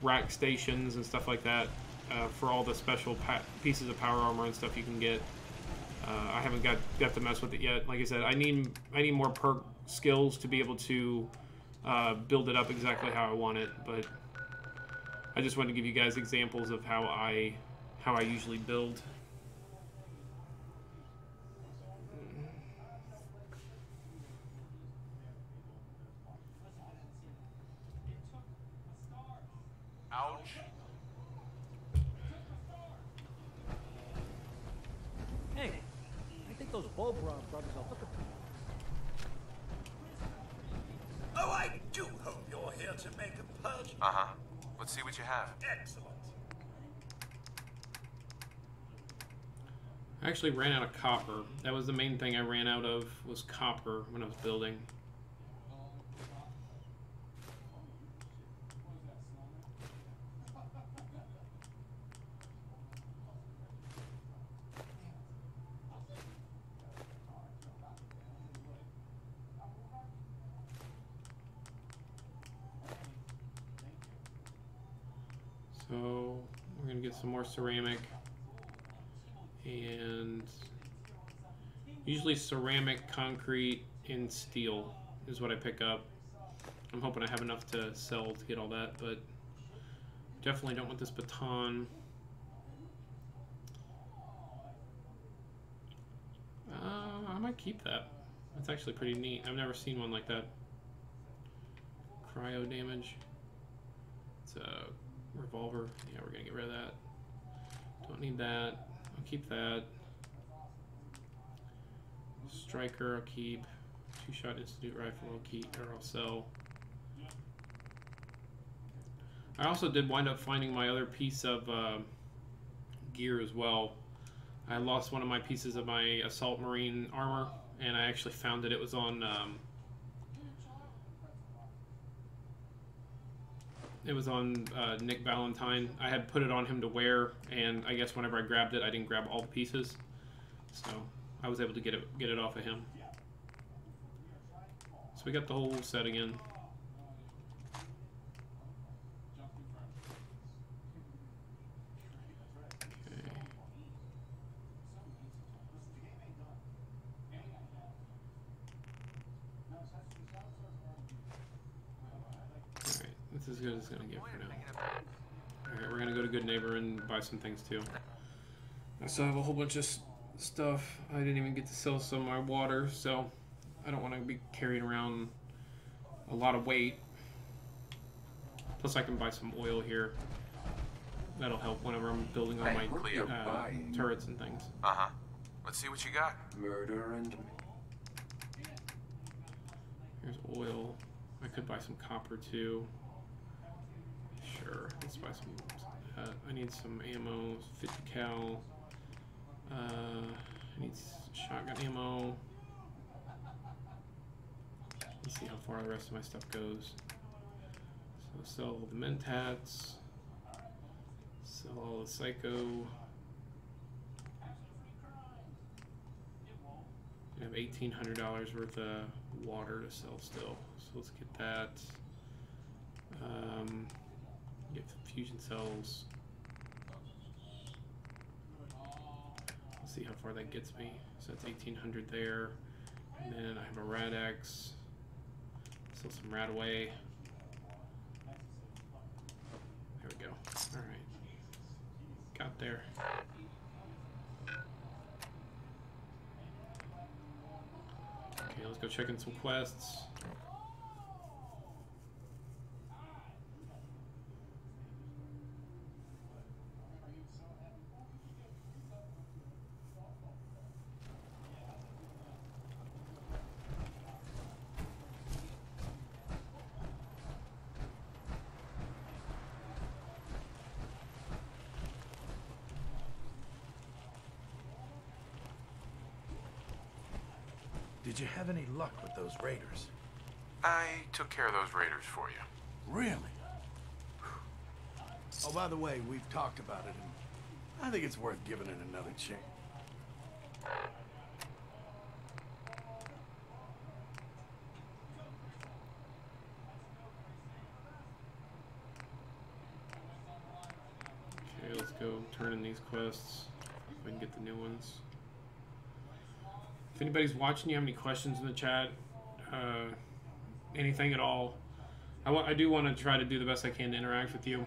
Speaker 1: rack stations and stuff like that for all the special pieces of power armor and stuff you can get. I haven't got to mess with it yet. Like I said, I need more perk skills to be able to build it up exactly how I want it. But I just wanted to give you guys examples of how I usually build.
Speaker 3: Ouch.
Speaker 5: Hey, I think those Bob brothers are looking for you.
Speaker 13: Oh, I do hope you're here to make a purge.
Speaker 3: Uh-huh. Let's see what you have.
Speaker 13: Excellent.
Speaker 1: I actually ran out of copper. That was the main thing I ran out of, was copper when I was building. So we're gonna get some more ceramic, and usually ceramic, concrete, and steel is what I pick up. I'm hoping I have enough to sell to get all that, but definitely don't want this baton. I might keep that. That's actually pretty neat. I've never seen one like that. Cryo damage. It's a revolver. Yeah, we're gonna get rid of that. Don't need that. I'll keep that. Striker, I'll keep. Two-shot institute rifle, I'll keep, or I'll sell. I also did wind up finding my other piece of gear as well. I lost one of my pieces of my assault marine armor, and I actually found it. It was on Nick Valentine. I had put it on him to wear, and I guess whenever I grabbed it, I didn't grab all the pieces, so I was able to get it off of him. So we got the whole set again. This is as good as it's gonna get for now. Alright, we're gonna go to Good Neighbor and buy some things too. I still have a whole bunch of stuff. I didn't even get to sell some of my water, so I don't want to be carrying around a lot of weight. Plus I can buy some oil here. That'll help whenever I'm building on my turrets and things.
Speaker 3: Uh-huh. Let's see what you got.
Speaker 6: Murder and...
Speaker 1: Here's oil. I could buy some copper too. Sure, let's buy some. I need some ammo, 50 cal. I need shotgun ammo. Let's see how far the rest of my stuff goes. So sell all the mentats. Sell all the psycho. I have $1,800 worth of water to sell still, so let's get that. Get the fusion cells. Let's see how far that gets me. So that's 1,800 there, and then I have a Rad-X. Sell some Radaway. There we go. All right, got there. Okay, let's go check in some quests.
Speaker 13: Did you have any luck with those raiders?
Speaker 3: I took care of those raiders for you.
Speaker 13: Really? Oh, by the way, we've talked about it, and I think it's worth giving it another chance.
Speaker 1: Okay, let's go turn in these quests. If I can get the new ones. If anybody's watching, you have any questions in the chat, anything at all, I do want to try to do the best I can to interact with you.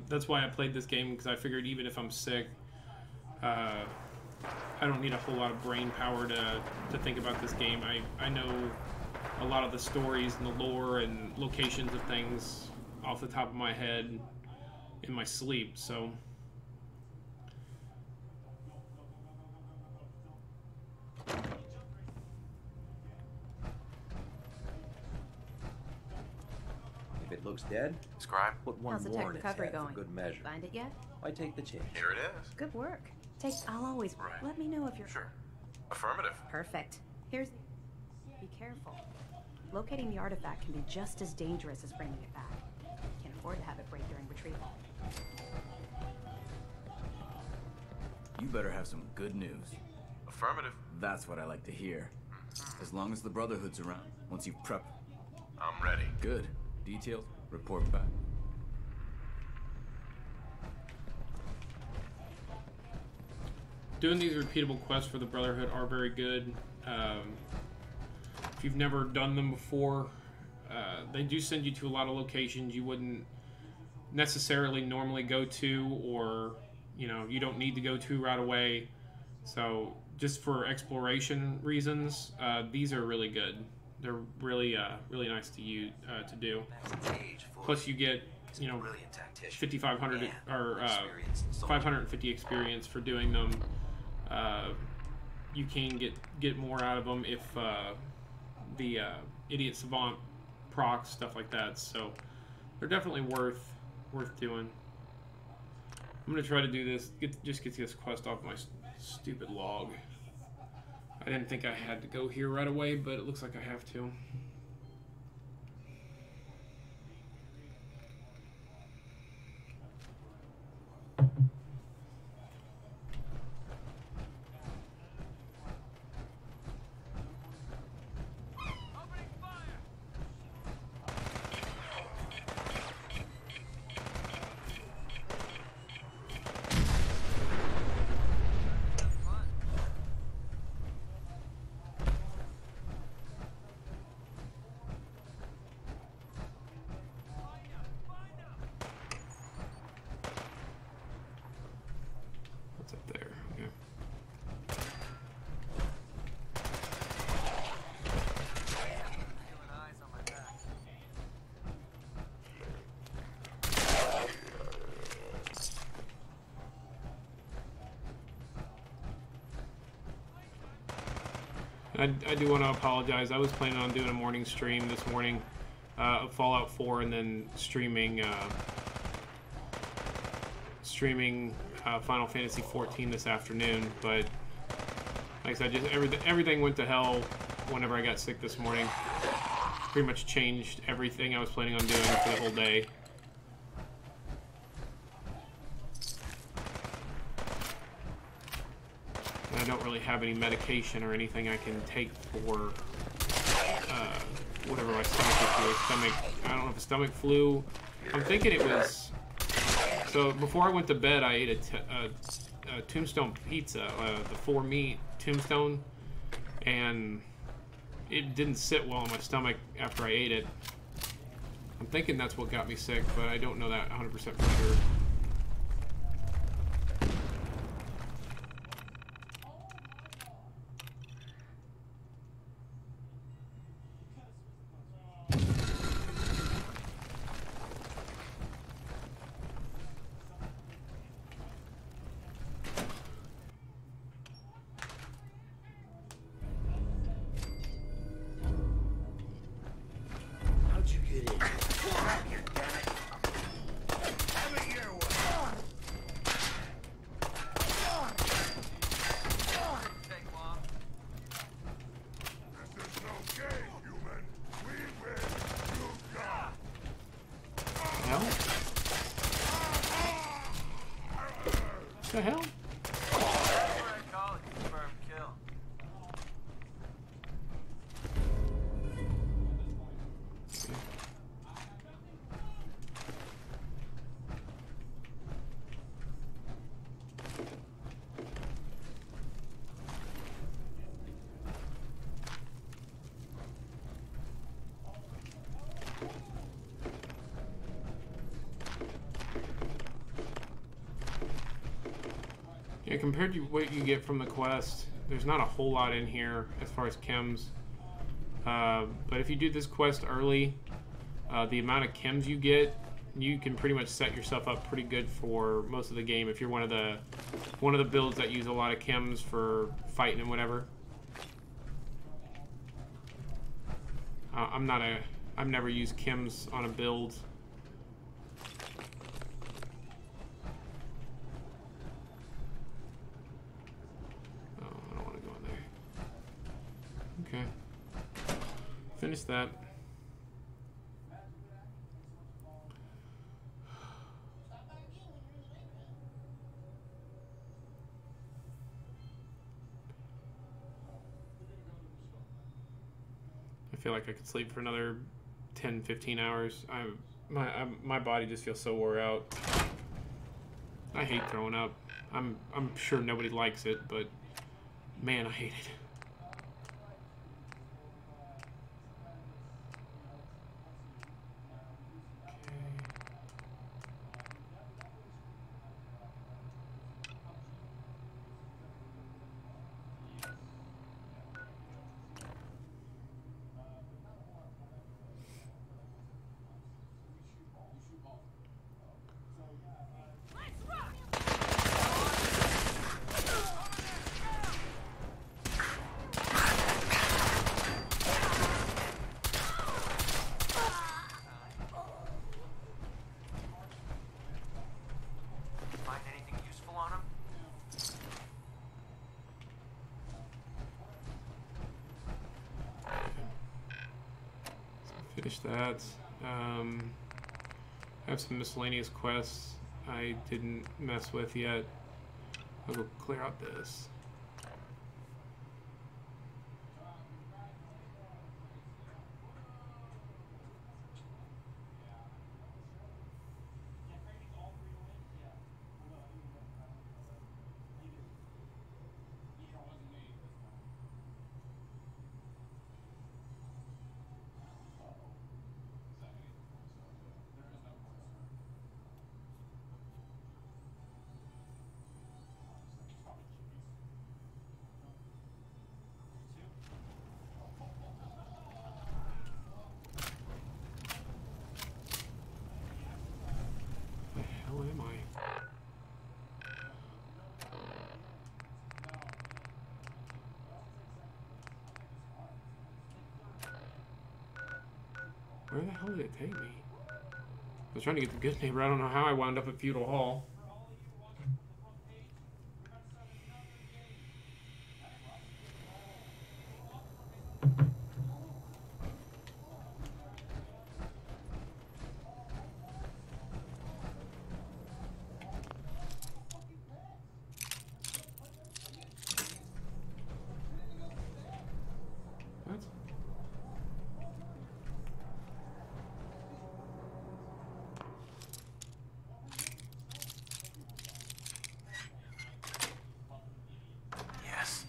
Speaker 1: That's why I played this game, because I figured even if I'm sick, I don't need a whole lot of brain power to think about this game. I know a lot of the stories and the lore and locations of things off the top of my head in my sleep, so...
Speaker 14: If it looks dead,
Speaker 3: Scribe,
Speaker 14: put one
Speaker 15: How's the
Speaker 14: more
Speaker 15: tech
Speaker 14: in its
Speaker 15: recovery
Speaker 14: head for
Speaker 15: going?
Speaker 14: good measure.
Speaker 15: Find it yet?
Speaker 14: I take the chance.
Speaker 3: here it is.
Speaker 15: Good work. I'll always let me know if you're
Speaker 3: Sure. Affirmative.
Speaker 15: perfect. Here's. Be careful. Locating the artifact can be just as dangerous as bringing it back. Can't afford to have it break during retrieval.
Speaker 16: You better have some good news.
Speaker 3: Affirmative.
Speaker 16: That's what I like to hear. As long as the Brotherhood's around, once you've prepped.
Speaker 3: I'm ready.
Speaker 16: Good. Details, report back.
Speaker 1: doing these repeatable quests for the Brotherhood are very good. If you've never done them before, they do send you to a lot of locations you wouldn't necessarily normally go to, or you don't need to go to right away. So just for exploration reasons, these are really good. They're really really nice to use to do. Plus you get 5,500 or 550 experience for doing them. You can get more out of them if the Idiot Savant procs, stuff like that. So they're definitely worth doing. I'm gonna try to do this. Just get this quest off my stupid log. I didn't think I had to go here right away, but it looks like I have to. I do want to apologize. I was planning on doing a morning stream this morning of Fallout 4 and then streaming Final Fantasy 14 this afternoon, but like I said, just everything went to hell whenever I got sick this morning. Pretty much changed everything I was planning on doing for the whole day. I don't really have any medication or anything I can take for whatever my stomach issue is. I don't know if it's stomach flu. I'm thinking it was. So before I went to bed, I ate a Tombstone pizza, the 4-meat Tombstone, and it didn't sit well in my stomach after I ate it. I'm thinking that's what got me sick, but I don't know that 100% for sure. What the hell? Yeah, compared to what you get from the quest, there's not a whole lot in here as far as chems. But if you do this quest early, the amount of chems you get, you can pretty much set yourself up pretty good for most of the game if you're one of the builds that use a lot of chems for fighting and whatever. I've never used chems on a build. Okay. Finish that. I feel like I could sleep for another 10-15 hours. My body just feels so wore out. I hate throwing up. I'm sure nobody likes it, but man, I hate it.
Speaker 2: Find anything useful on him?
Speaker 1: Finish that. I have some miscellaneous quests I didn't mess with yet. I'll go clear out this. Where am I? Where the hell did it take me? I was trying to get the good neighbor. I don't know how I wound up at Feudal Hall. What?
Speaker 3: Yes.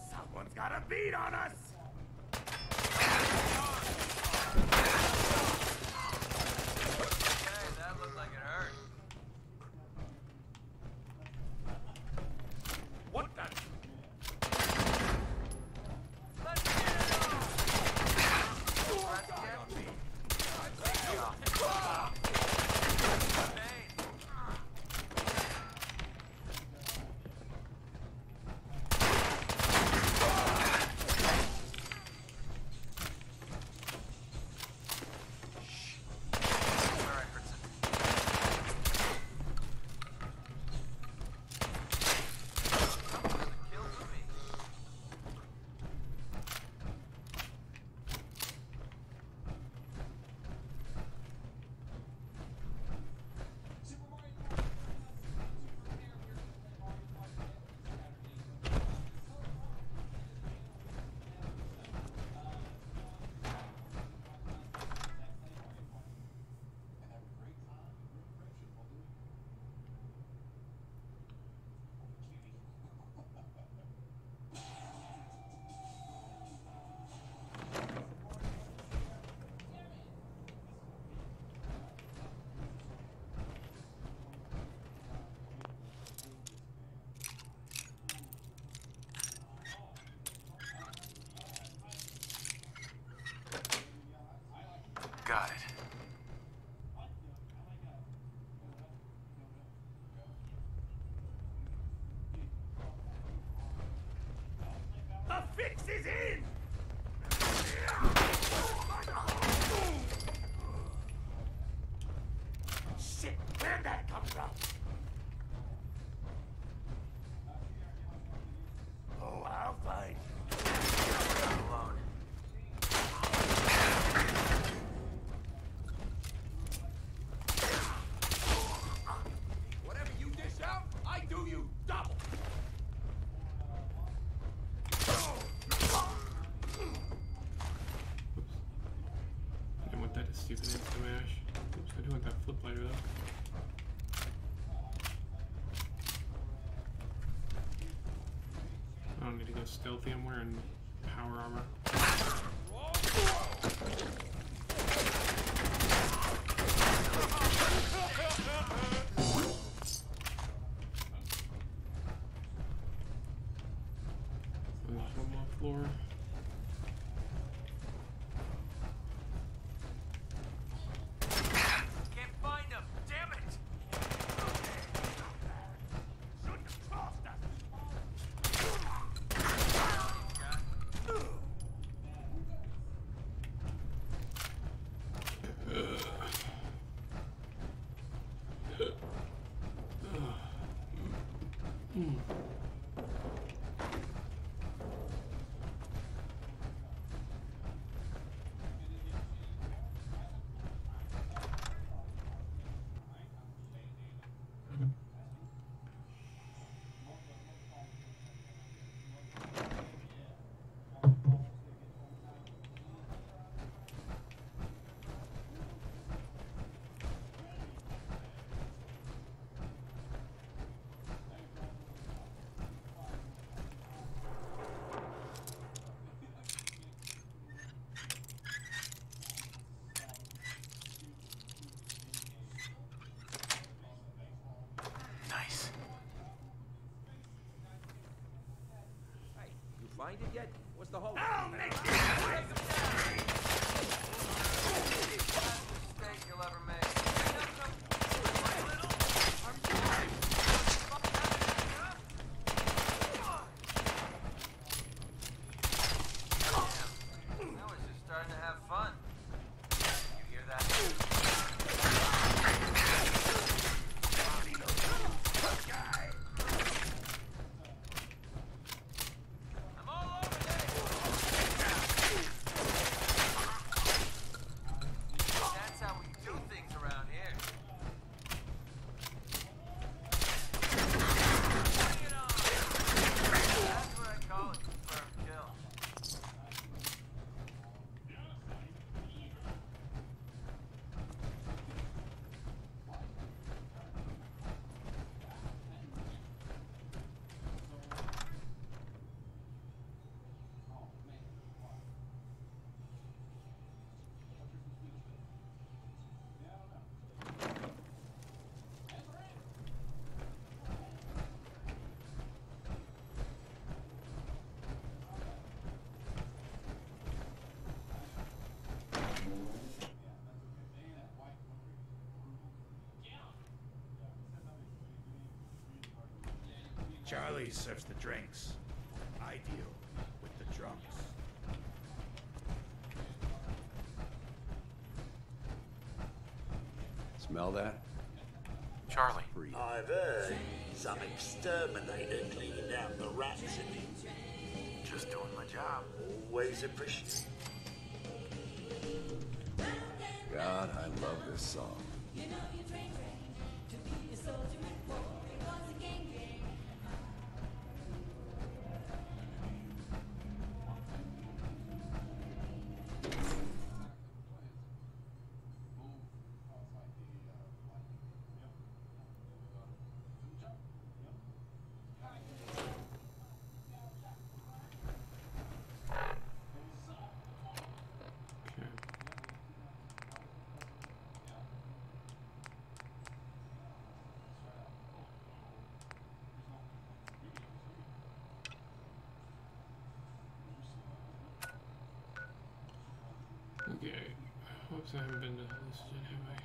Speaker 13: Someone's got a beat on us!
Speaker 2: Hey, that looked like it hurt.
Speaker 13: What the?
Speaker 2: Let's get it on! Right on me.
Speaker 1: so stealthy. I'm wearing power armor. There's one more floor.
Speaker 2: Can't find him. Damn it!
Speaker 3: Nice.
Speaker 17: You find it yet? What's the hold?
Speaker 2: Mistake you'll ever make. Now we're just starting to have fun. You hear that? I'm all over That's how we do things around here. Bring it on! That's what I call a confirmed kill.
Speaker 13: Charlie serves the drinks. I deal with the drunks.
Speaker 18: Smell that?
Speaker 3: Charlie.
Speaker 19: I've heard some exterminator cleaning out the rats in it.
Speaker 3: Just doing my job.
Speaker 19: Always appreciate.
Speaker 18: God, I love this song.
Speaker 1: Okay. Whoops, I haven't been to this yet, have I?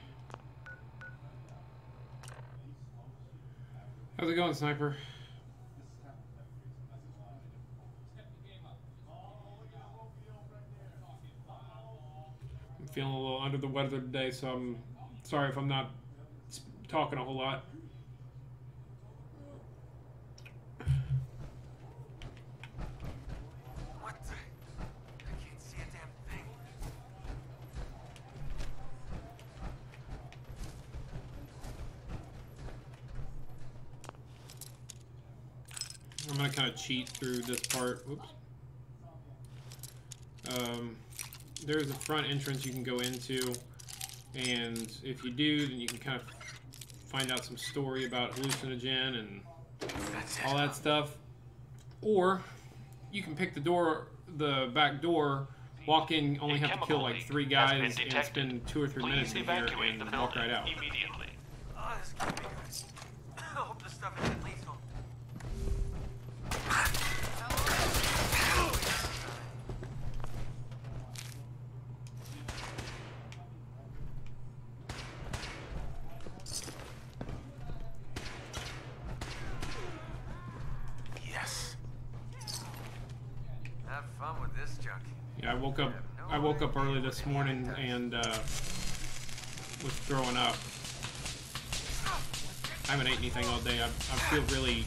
Speaker 1: How's it going, Sniper? I'm feeling a little under the weather today, so I'm sorry if I'm not talking a whole lot.
Speaker 2: What the? I can't see a damn thing.
Speaker 1: I'm gonna kind of cheat through this part. Whoops. There's a front entrance you can go into, and if you do, then you can kind of find out some story about hallucinogen and all that stuff. Or you can pick the back door, walk in, only have to kill like 3 guys, and spend 2 or 3 minutes in here and walk right out.
Speaker 2: Immediately. Oh, this can't be good. I hope the stuff isn't lethal.
Speaker 3: Yes.
Speaker 2: Have fun with this junk.
Speaker 1: Yeah, I woke up early this morning and was throwing up. I haven't ate anything all day. I feel really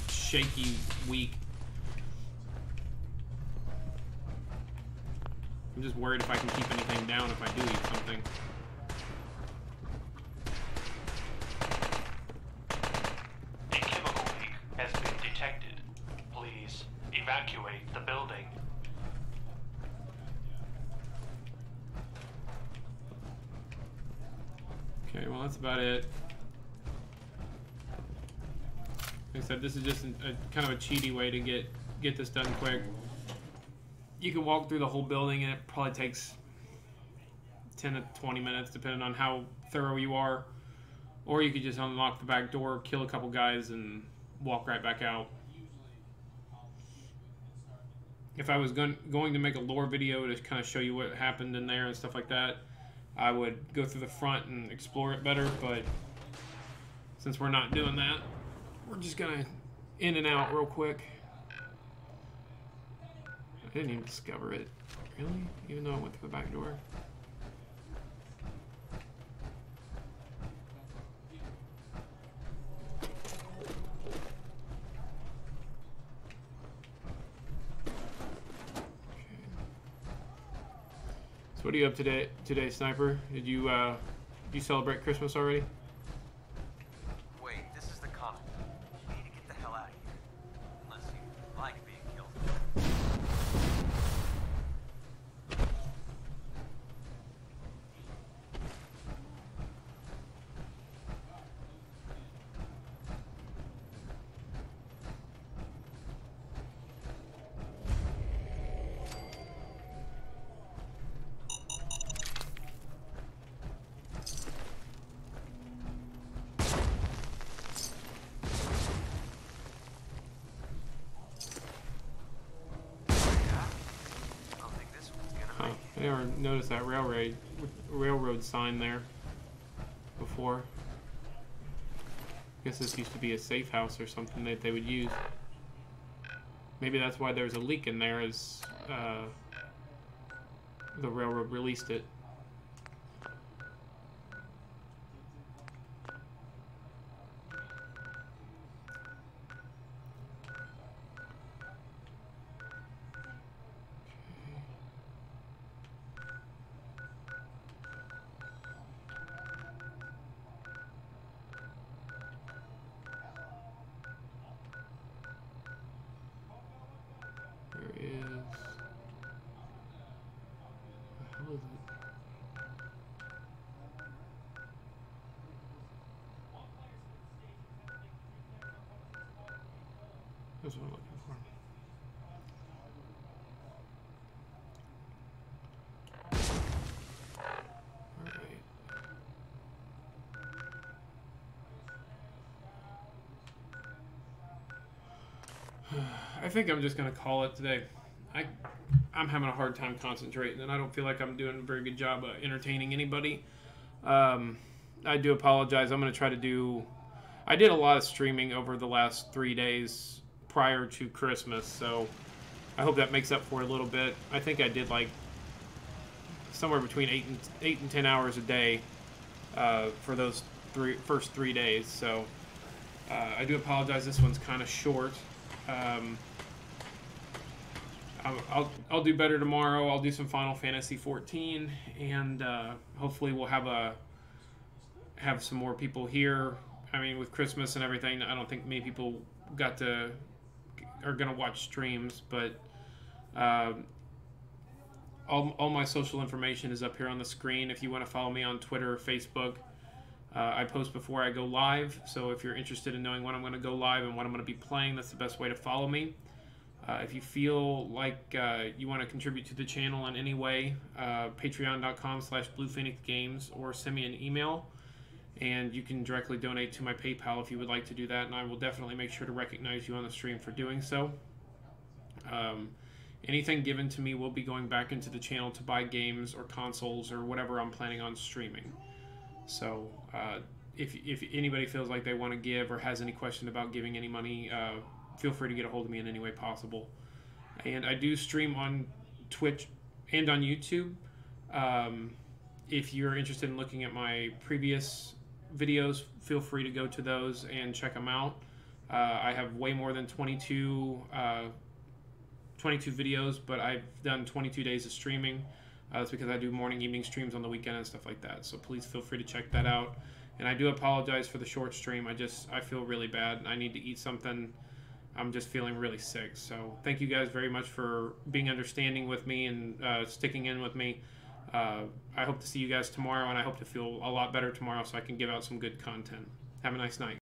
Speaker 1: shaky, weak. I'm just worried if I can keep anything down if I do eat something.
Speaker 20: A chemical leak has been detected. Please evacuate the building.
Speaker 1: Okay, well that's about it. Like I said, this is just a kind of a cheaty way to get this done quick. You can walk through the whole building and it probably takes 10 to 20 minutes depending on how thorough you are. Or you could just unlock the back door, kill a couple guys, and walk right back out. If I was going to make a lore video to kind of show you what happened in there and stuff like that, I would go through the front and explore it better, but since we're not doing that, we're just gonna in and out real quick. I didn't even discover it. Really? Even though I went through the back door? So what are you up today, Sniper? Did you celebrate Christmas already?
Speaker 2: Wait, this is the comet. We need to get the hell out of here. Unless you like being killed.
Speaker 1: I never noticed that railroad sign there before. I guess this used to be a safe house or something that they would use. Maybe that's why there's a leak in there, as the railroad released it. That's what I'm looking for. I think I'm just gonna call it today. I'm having a hard time concentrating, and I don't feel like I'm doing a very good job of entertaining anybody. I do apologize. I'm gonna try to do. I did a lot of streaming over the last 3 days prior to Christmas, so I hope that makes up for it a little bit. I think I did like somewhere between 8 and 10 hours a day for those first 3 days. So I do apologize. This one's kind of short. I'll do better tomorrow. I'll do some Final Fantasy 14, and hopefully we'll have some more people here. I mean, with Christmas and everything, I don't think many people are gonna watch streams, but all my social information is up here on the screen. If you want to follow me on Twitter or Facebook, I post before I go live. So if you're interested in knowing when I'm going to go live and what I'm going to be playing, that's the best way to follow me. If you feel like you want to contribute to the channel in any way, patreon.com/BluePhoenixGames, or send me an email, and you can directly donate to my PayPal if you would like to do that, and I will definitely make sure to recognize you on the stream for doing so. Anything given to me will be going back into the channel to buy games or consoles or whatever I'm planning on streaming. So if anybody feels like they want to give or has any question about giving any money, feel free to get a hold of me in any way possible. And I do stream on Twitch and on YouTube. If you're interested in looking at my previous videos, feel free to go to those and check them out. I have way more than 22 videos, but I've done 22 days of streaming. That's because I do morning, evening streams on the weekend and stuff like that. So please feel free to check that out. And I do apologize for the short stream. I feel really bad. I need to eat something. I'm just feeling really sick. So thank you guys very much for being understanding with me and sticking in with me. I hope to see you guys tomorrow, and I hope to feel a lot better tomorrow so I can give out some good content. Have a nice night.